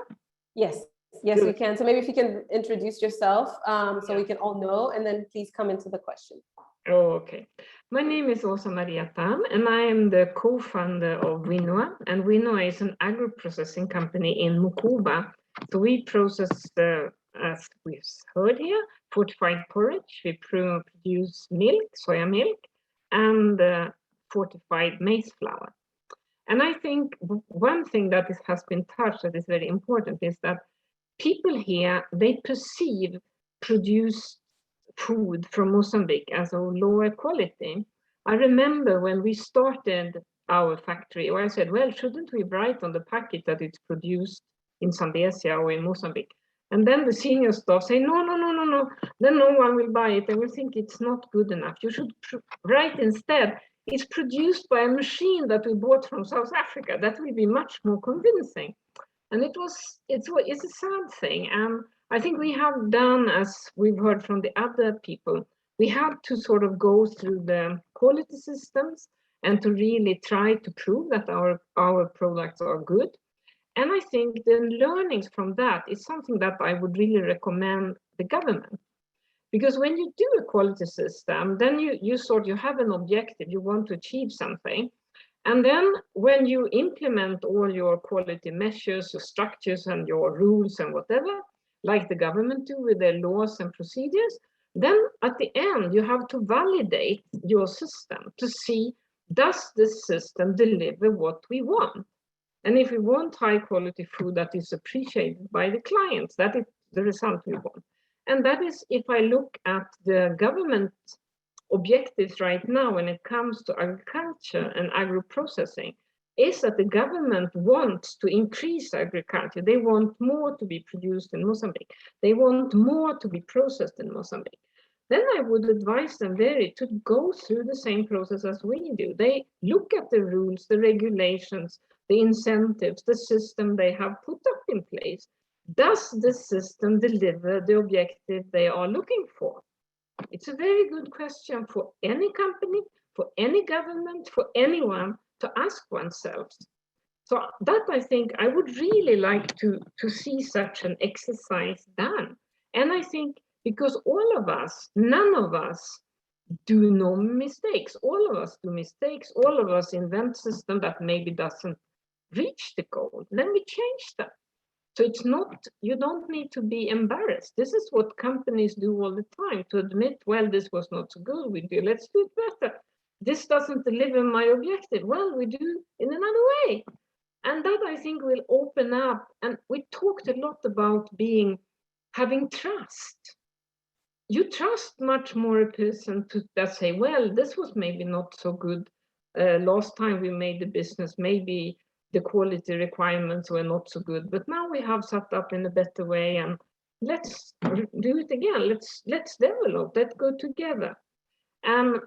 Yes. Yes, Good. we can. So maybe if you can introduce yourself, so we can all know, and then please come into the question. Oh, okay. My name is Åsa Maria Tam, and I am the co-founder of WINOA. And WINOA is an agro-processing company in Mukuba. So we process, as we've heard here, fortified porridge. We produce milk, soya milk, and fortified maize flour. And I think one thing that has been touched that is very important is that people here, they perceive produced food from Mozambique as of lower quality. I remember when we started our factory, I said, well, shouldn't we write on the packet that it's produced in Zambezia or in Mozambique? And then the senior staff say, no, then no one will buy it. They will think it's not good enough. You should write instead, it's produced by a machine that we bought from South Africa. That will be much more convincing. And it's a sad thing. And I think we have done, as we've heard from the other people, we had to sort of go through the quality systems and to really try to prove that our products are good. And I think the learnings from that is something that I would really recommend the government. Because when you do a quality system, then you have an objective, you want to achieve something. And then when you implement all your quality measures, your structures and your rules and whatever, like the government do with their laws and procedures, then at the end, you have to validate your system to see, does this system deliver what we want? And if we want high quality food that is appreciated by the clients, that is the result we want. And that is, if I look at the government objectives right now when it comes to agriculture and agro-processing, is that the government wants to increase agriculture. They want more to be produced in Mozambique. They want more to be processed in Mozambique. Then I would advise them to go through the same process as we do. They look at the rules, the regulations, the incentives, the system they have put up in place. Does the system deliver the objective they are looking for? It's a very good question for any company, for any government, for anyone to ask oneself. So that I think I would really like to see such an exercise done. And I think because all of us, none of us do no mistakes. All of us do mistakes. All of us invent system that maybe doesn't reach the goal. Then we change that. So it's not, you don't need to be embarrassed. This is what companies do all the time, to admit, well, this was not so good, let's do it better. This doesn't deliver my objective. Well, we do in another way. And that I think will open up. And we talked a lot about having trust. You trust much more a person that say, well, this was maybe not so good. Last time we made the business, maybe the quality requirements were not so good, but now we have set up in a better way, and let's do it again. Let's develop, let's go together. And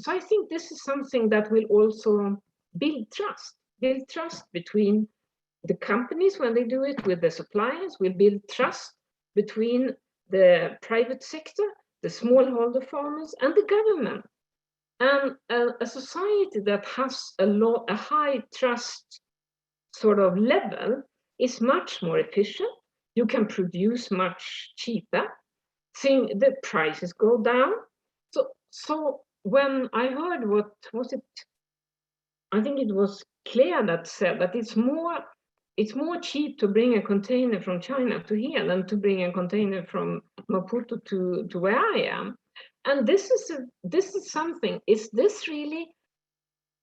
so I think this is something that will also build trust between the companies when they do it with the suppliers, will build trust between the private sector, the smallholder farmers, and the government. And a society that has a high trust sort of level is much more efficient. You can produce much cheaper. The prices go down. So when I heard I think it was Claire that said that it's more cheap to bring a container from China to here than to bring a container from Maputo to where I am. And this is something, is this really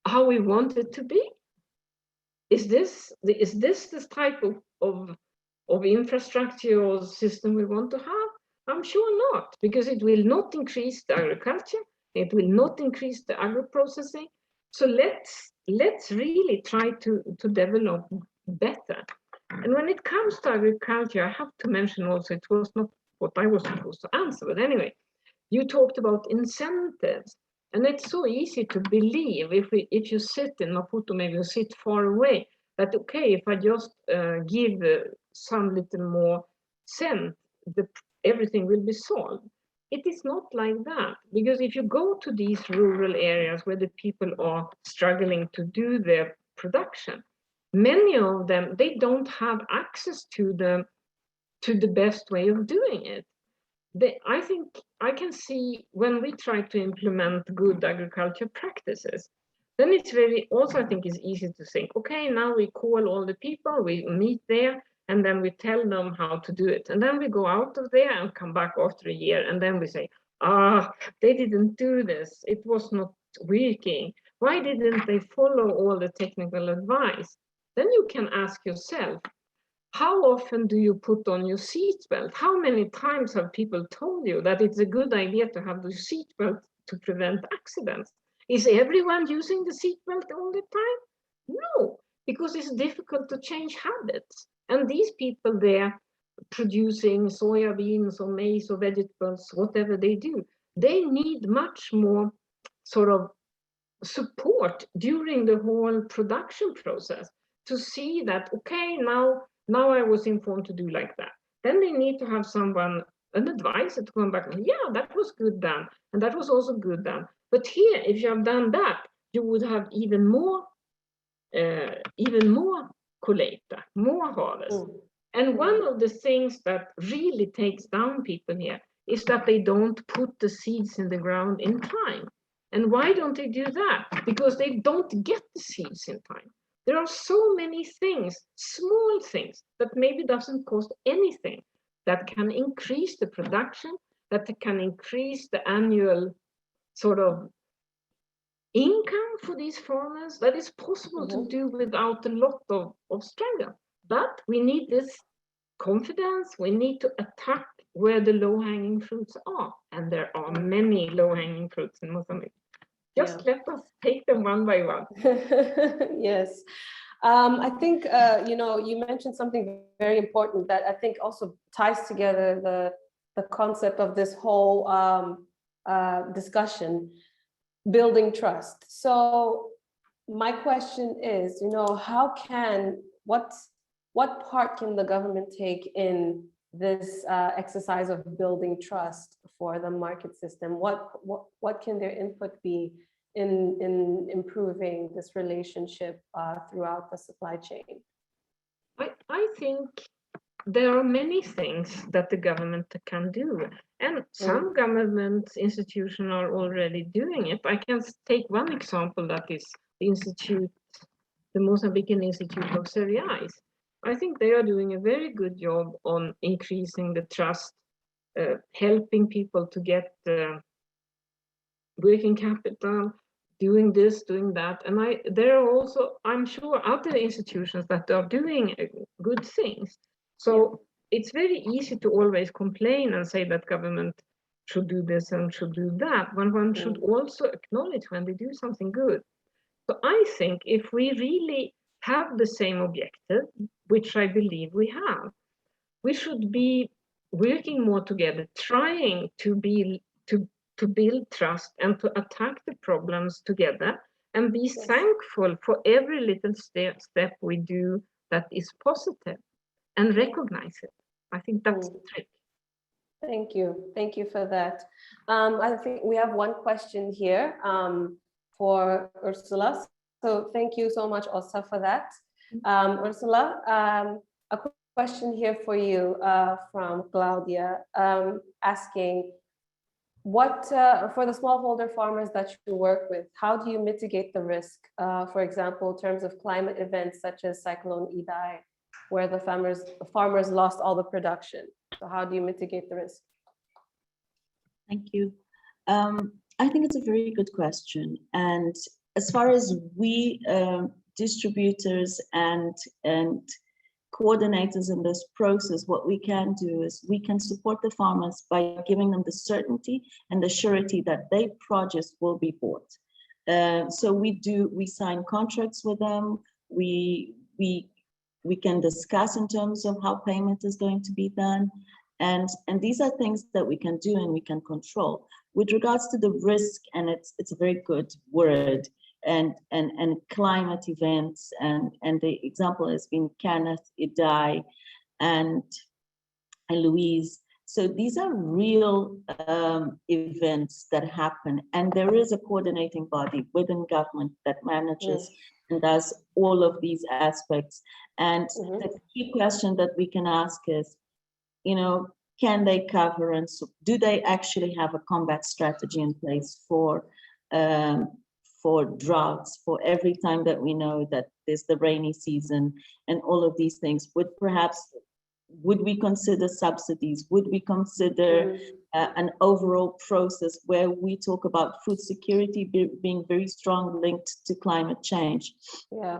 how we want it to be? Is this the type of infrastructure or system we want to have? I'm sure not, because it will not increase the agriculture, it will not increase the agro-processing. So let's really try to develop better. And when it comes to agriculture, I have to mention also, it was not what I was supposed to answer, but anyway, you talked about incentives. And it's so easy to believe if you sit in Maputo, maybe you sit far away, that okay, if I just give some little more cent, everything will be solved. It is not like that, because if you go to these rural areas where the people are struggling to do their production, many of them, they don't have access to the best way of doing it. I think I can see when we try to implement good agriculture practices, then it's very, also I think it's easy to think, okay, now we call all the people, we meet there, and then we tell them how to do it. And then we go out of there and come back after a year, and then we say, they didn't do this, it was not working. Why didn't they follow all the technical advice? Then you can ask yourself, how often do you put on your seatbelt? How many times have people told you that it's a good idea to have the seatbelt to prevent accidents? Is everyone using the seatbelt all the time? No, because it's difficult to change habits. And these people there producing soya beans or maize or vegetables, whatever they do, they need much more sort of support during the whole production process to see that, okay, now I was informed to do like that. Then they need to have someone, an advisor, to come back and, yeah, that was good done, and that was also good done. But here, if you have done that, you would have even more collecta, more harvest. And one of the things that really takes down people here is that they don't put the seeds in the ground in time. And why don't they do that? Because they don't get the seeds in time. There are so many things, small things, that maybe doesn't cost anything, that can increase the production, that can increase the annual sort of income for these farmers, that is possible to do without a lot of struggle. But we need this confidence, we need to attack where the low-hanging fruits are. And there are many low-hanging fruits in Mozambique. Just let us take them one by one. Yes. I think, you mentioned something very important that I think also ties together the concept of this whole discussion, building trust. So my question is, what part can the government take in this exercise of building trust for the market system? What can their input be in improving this relationship throughout the supply chain? I think there are many things that the government can do, and some government institutions are already doing it. I can take one example, that is the Mozambican Institute of Cereals. I think they are doing a very good job on increasing the trust, helping people to get working capital, doing this, doing that. And there are also, I'm sure, other institutions that are doing good things. So it's very easy to always complain and say that government should do this and should do that, when one should also acknowledge when they do something good. So I think if we really have the same objective, which I believe we have, we should be working more together, trying to build trust and to attack the problems together, and be thankful for every little step we do that is positive, and recognize it. I think that's the trick. Thank you for that. I think we have one question here for Ursula. So thank you so much, Åsa, for that. Ursula, a question here for you from Claudia, asking, what for the smallholder farmers that you work with, how do you mitigate the risk, for example, in terms of climate events such as Cyclone Idai, where the farmers lost all the production? So how do you mitigate the risk? Thank you. I think it's a very good question. And as far as we distributors and coordinators in this process, what we can do is we can support the farmers by giving them the certainty and the surety that their produce will be bought. So we sign contracts with them. We can discuss in terms of how payment is going to be done. And these are things that we can do and we can control. With regards to the risk, and it's a very good word, and climate events, and the example has been Kenneth, Idai, and Louise. So these are real events that happen, and there is a coordinating body within government that manages and does all of these aspects. And the key question that we can ask is, you know, can they cover, and so do they actually have a combat strategy in place for droughts, for every time that we know that there's the rainy season and all of these things? Would we consider subsidies? Would we consider an overall process where we talk about food security being very strong linked to climate change? Yeah.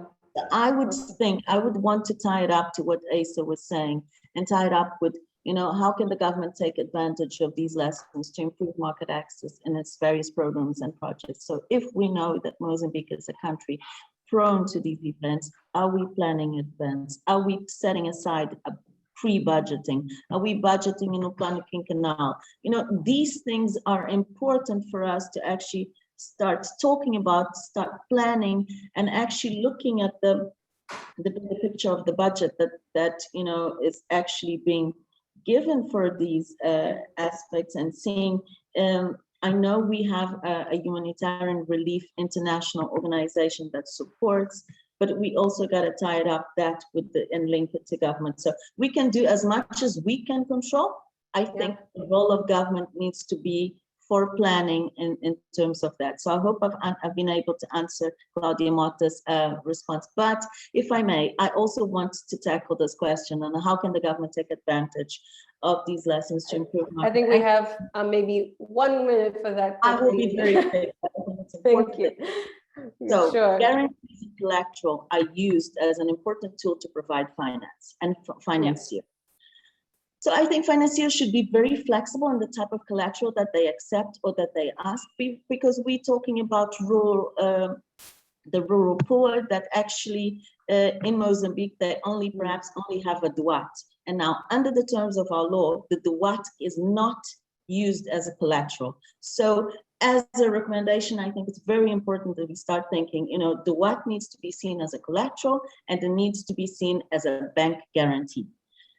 I would want to tie it up to what Asa was saying, and tie it up with, you know, how can the government take advantage of these lessons to improve market access in its various programs and projects? So if we know that Mozambique is a country prone to these events, are we planning advance? Are we setting aside a pre-budgeting? Are we budgeting in Plano Quinquenal? You know, these things are important for us to actually start talking about, start planning, and actually looking at the bigger picture of the budget that you know is actually being given for these aspects, and seeing. I know we have a humanitarian relief international organization that supports, but we also got to tie it up that with and link it to government. So we can do as much as we can control. I think the role of government needs to be for planning in terms of that. So I hope I've been able to answer Claudia Motta's response. But if I may, I also want to tackle this question on how can the government take advantage of these lessons to improve. I think we have maybe 1 minute for that. I will be very quick. Thank you. So sure. Guarantees of collateral are used as an important tool to provide finance and financier. So I think financiers should be very flexible in the type of collateral that they accept or that they ask, because we're talking about rural, the rural poor that actually in Mozambique, they perhaps only have a duat. And now under the terms of our law, the duat is not used as a collateral. So as a recommendation, I think it's very important that we start thinking, you know, duat needs to be seen as a collateral, and it needs to be seen as a bank guarantee.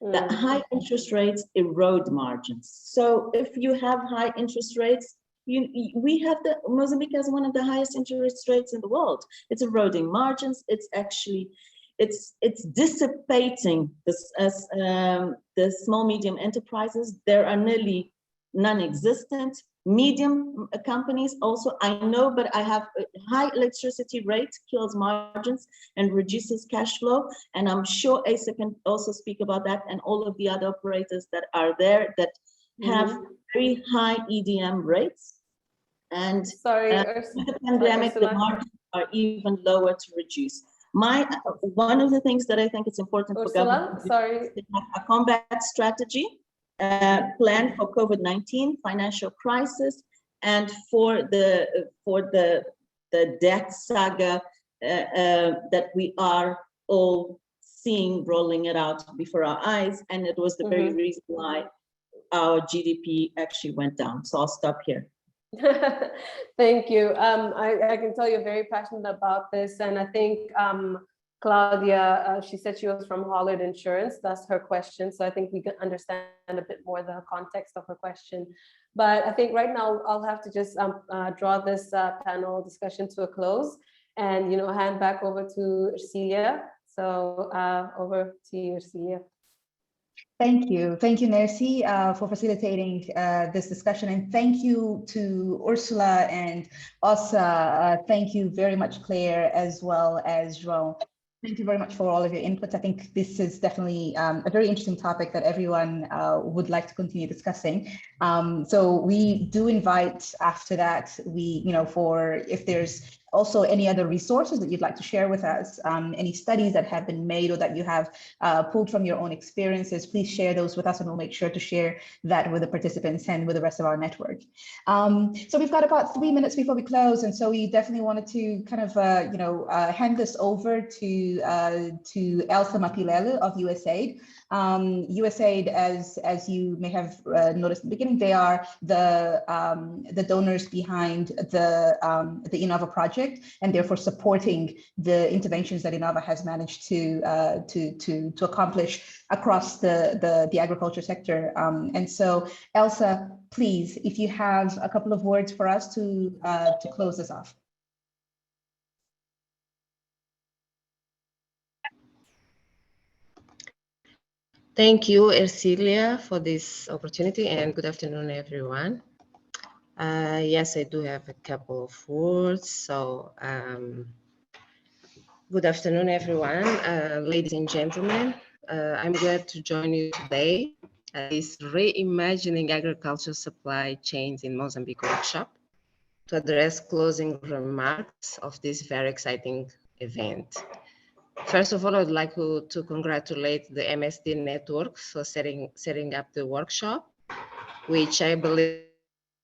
The high interest rates erode margins. So if you have high interest rates, Mozambique has one of the highest interest rates in the world. It's eroding margins. It's actually, it's dissipating the small, medium enterprises. There are nearly non-existent. Medium companies also, I know, but I have a high electricity rate kills margins and reduces cash flow. And I'm sure Asa can also speak about that, and all of the other operators that are there that have very high EDM rates. And with the pandemic, the margins are even lower to reduce. One of the things that I think is important for government is to have a combat strategy. Plan for COVID-19 financial crisis, and for the debt saga that we are all seeing rolling it out before our eyes, and it was the very reason why our GDP actually went down. So I'll stop here. Thank you. I can tell you're very passionate about this, and I think Claudia, she said she was from Hollard Insurance. That's her question. So I think we can understand a bit more the context of her question. But I think right now I'll have to just draw this panel discussion to a close, and hand back over to Celia. So over to you, Celia. Thank you, Nercy, for facilitating this discussion, and thank you to Ursula and Osa. Thank you very much, Claire, as well as João. Thank you very much for all of your inputs. I think this is definitely a very interesting topic that everyone would like to continue discussing. So we do invite after that, for if there's also any other resources that you'd like to share with us, any studies that have been made or that you have pulled from your own experiences, please share those with us and we'll make sure to share that with the participants and with the rest of our network. So we've got about 3 minutes before we close. And so we definitely wanted to kind of, hand this over to Elsa Mapilele of USAID. USAID, as you may have noticed in the beginning, they are the donors behind the INOVA project, and therefore supporting the interventions that INOVA has managed to accomplish across the agriculture sector. And so, Elsa, please, if you have a couple of words for us to close this off. Thank you, Ercilia, for this opportunity, and good afternoon, everyone. Yes, I do have a couple of words. So, good afternoon, everyone, ladies and gentlemen. I'm glad to join you today at this Reimagining Agricultural Supply Chains in Mozambique workshop to address closing remarks of this very exciting event. First of all, I'd like to congratulate the MSDN network for setting up the workshop, which I believe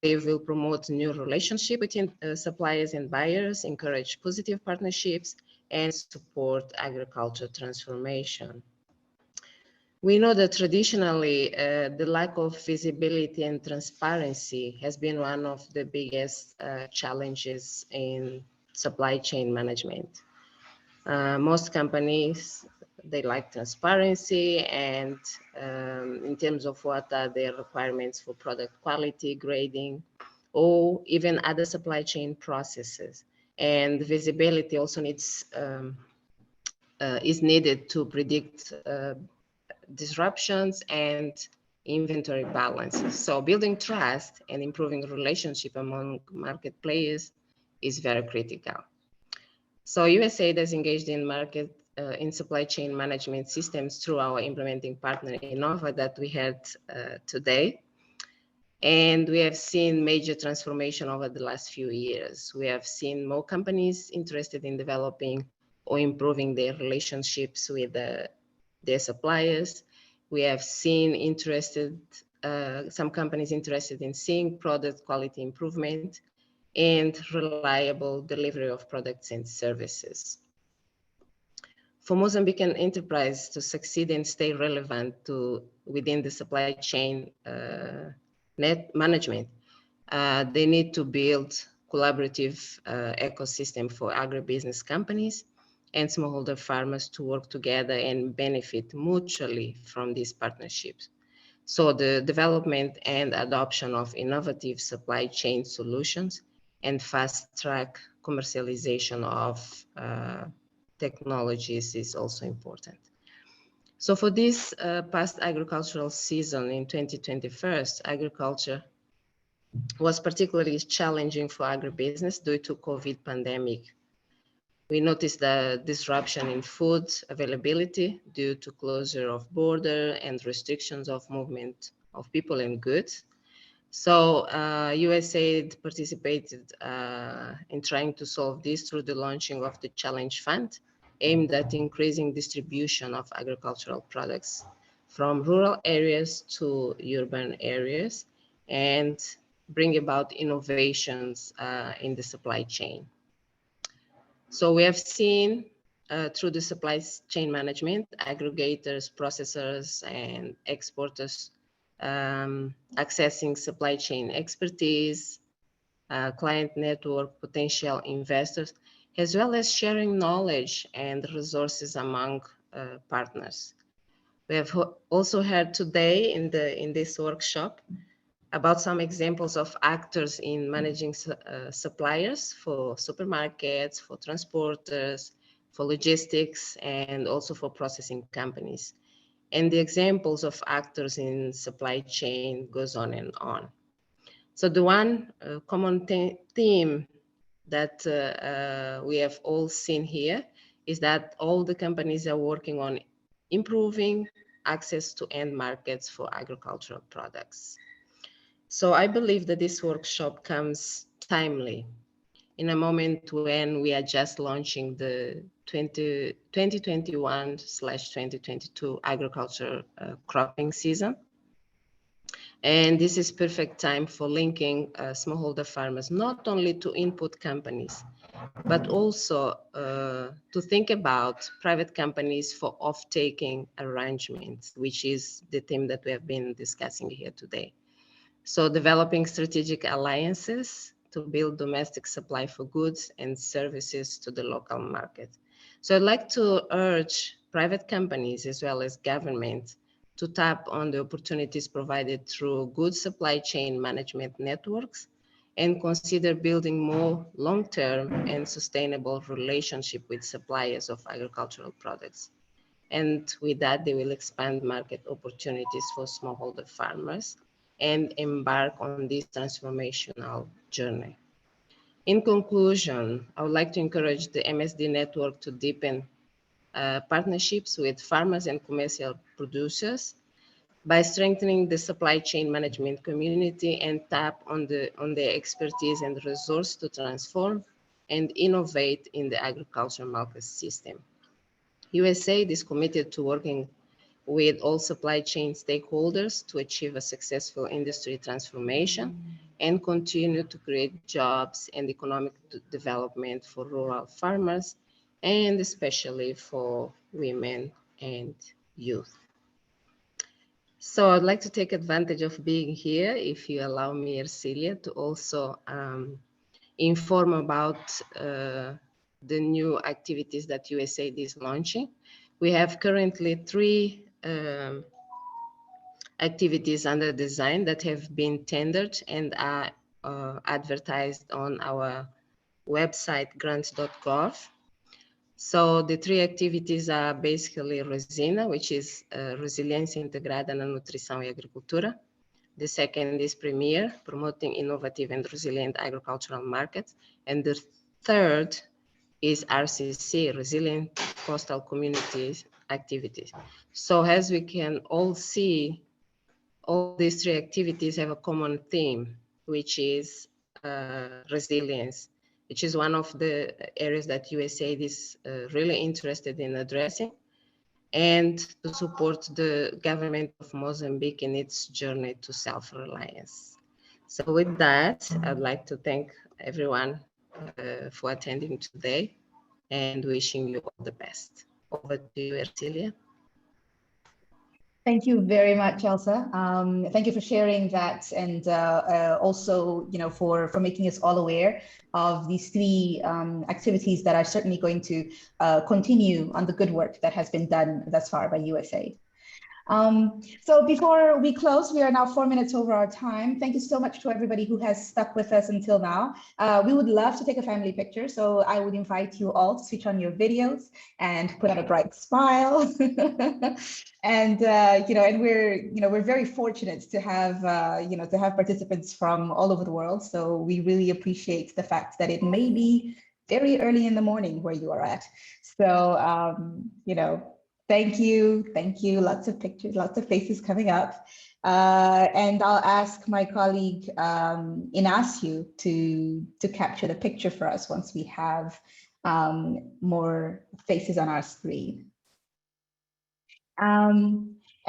will promote new relationship between suppliers and buyers, encourage positive partnerships, and support agriculture transformation. We know that traditionally, the lack of visibility and transparency has been one of the biggest challenges in supply chain management. Most companies, they like transparency and in terms of what are their requirements for product quality, grading, or even other supply chain processes. And visibility also is needed to predict disruptions and inventory balances. So building trust and improving relationship among market players is very critical. So USAID has engaged in in supply chain management systems through our implementing partner INOVA that we had today. And we have seen major transformation over the last few years. We have seen more companies interested in developing or improving their relationships with their suppliers. We have seen some companies interested in seeing product quality improvement and reliable delivery of products and services. For Mozambican enterprise to succeed and stay relevant within the supply chain net management, they need to build collaborative ecosystem for agribusiness companies and smallholder farmers to work together and benefit mutually from these partnerships. So the development and adoption of innovative supply chain solutions and fast-track commercialization of technologies is also important. So for this past agricultural season in 2021, agriculture was particularly challenging for agribusiness due to COVID pandemic. We noticed the disruption in food availability due to closure of border and restrictions of movement of people and goods. So USAID participated in trying to solve this through the launching of the Challenge Fund, aimed at increasing distribution of agricultural products from rural areas to urban areas and bring about innovations in the supply chain. So we have seen through the supply chain management, aggregators, processors, and exporters accessing supply chain expertise, client network, potential investors, as well as sharing knowledge and resources among partners. We have also heard today in this workshop about some examples of actors in managing suppliers for supermarkets, for transporters, for logistics, and also for processing companies. And the examples of actors in supply chain goes on and on. So the one common theme that we have all seen here is that all the companies are working on improving access to end markets for agricultural products. So I believe that this workshop comes timely in a moment when we are just launching the 2021/2022 agriculture cropping season. And this is perfect time for linking smallholder farmers, not only to input companies, but also to think about private companies for off-taking arrangements, which is the theme that we have been discussing here today. So developing strategic alliances to build domestic supply for goods and services to the local market. So I'd like to urge private companies as well as government to tap on the opportunities provided through good supply chain management networks and consider building more long-term and sustainable relationship with suppliers of agricultural products. And with that, they will expand market opportunities for smallholder farmers and embark on this transformational journey. In conclusion, I would like to encourage the MSD network to deepen partnerships with farmers and commercial producers by strengthening the supply chain management community and tap on their expertise and resource to transform and innovate in the agricultural market system. USAID is committed to working with all supply chain stakeholders to achieve a successful industry transformation and continue to create jobs and economic development for rural farmers, and especially for women and youth. So I'd like to take advantage of being here, if you allow me, Ercilia, to also inform about the new activities that USAID is launching. We have currently 3 activities under design that have been tendered and are advertised on our website, grants.gov. So the 3 activities are basically Resina, which is Resiliência Integrada na Nutrição e Agricultura. The second is Premier, promoting innovative and resilient agricultural markets. And the third is RCC, Resilient Coastal Communities Activities. So as we can all see, all these 3 activities have a common theme, which is resilience, which is one of the areas that USAID is really interested in addressing, and to support the government of Mozambique in its journey to self-reliance. So with that, I'd like to thank everyone for attending today and wishing you all the best. Over to you, Ercilia. Thank you very much, Elsa. Thank you for sharing that, and also, for making us all aware of these 3 activities that are certainly going to continue on the good work that has been done thus far by USAID. So before we close, we are now 4 minutes over our time. Thank you so much to everybody who has stuck with us until now. We would love to take a family picture, so I would invite you all to switch on your videos and put on a bright smile. And and we're very fortunate to have participants from all over the world. So we really appreciate the fact that it may be very early in the morning where you are at. So thank you. Lots of pictures, lots of faces coming up. And I'll ask my colleague Inácio to capture the picture for us once we have more faces on our screen.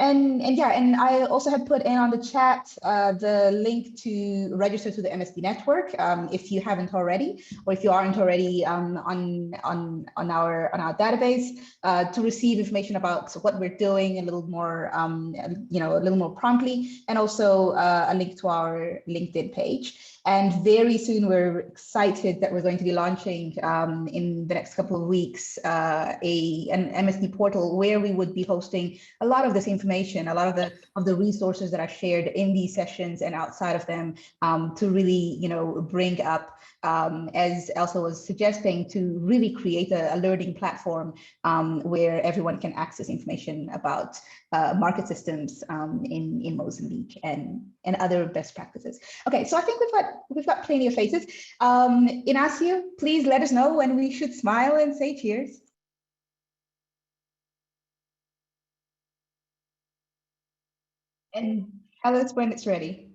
And I also have put in on the chat the link to register to the MSD network if you haven't already, or if you aren't already on our database, to receive information about what we're doing a little more promptly, and also a link to our LinkedIn page. And very soon, we're excited that we're going to be launching in the next couple of weeks an MSD portal where we would be hosting a lot of this information, a lot of the resources that are shared in these sessions and outside of them, to really bring up, as Elsa was suggesting, to really create a learning platform where everyone can access information about market systems in Mozambique and other best practices. Okay, so I think we've got plenty of faces. Inácio, please let us know when we should smile and say cheers. And tell us when it's ready.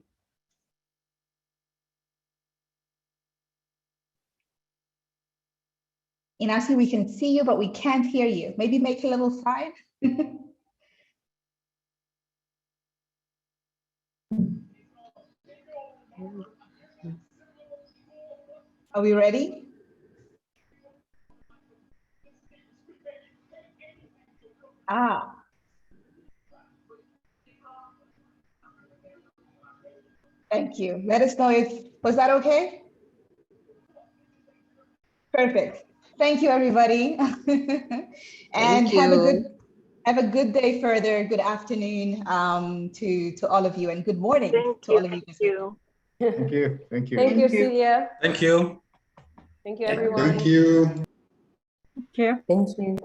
Inasi, we can see you, but we can't hear you. Maybe make a little sign. Are we ready? Ah. Thank you. Let us know if, was that okay? Perfect. Thank you, everybody. And have a good day further, good afternoon to all of you, and good morning to all of you. Thank you. Thank you. Thank you, Celia. Thank you. Thank you, everyone. Thank you. Thank you. Thank you.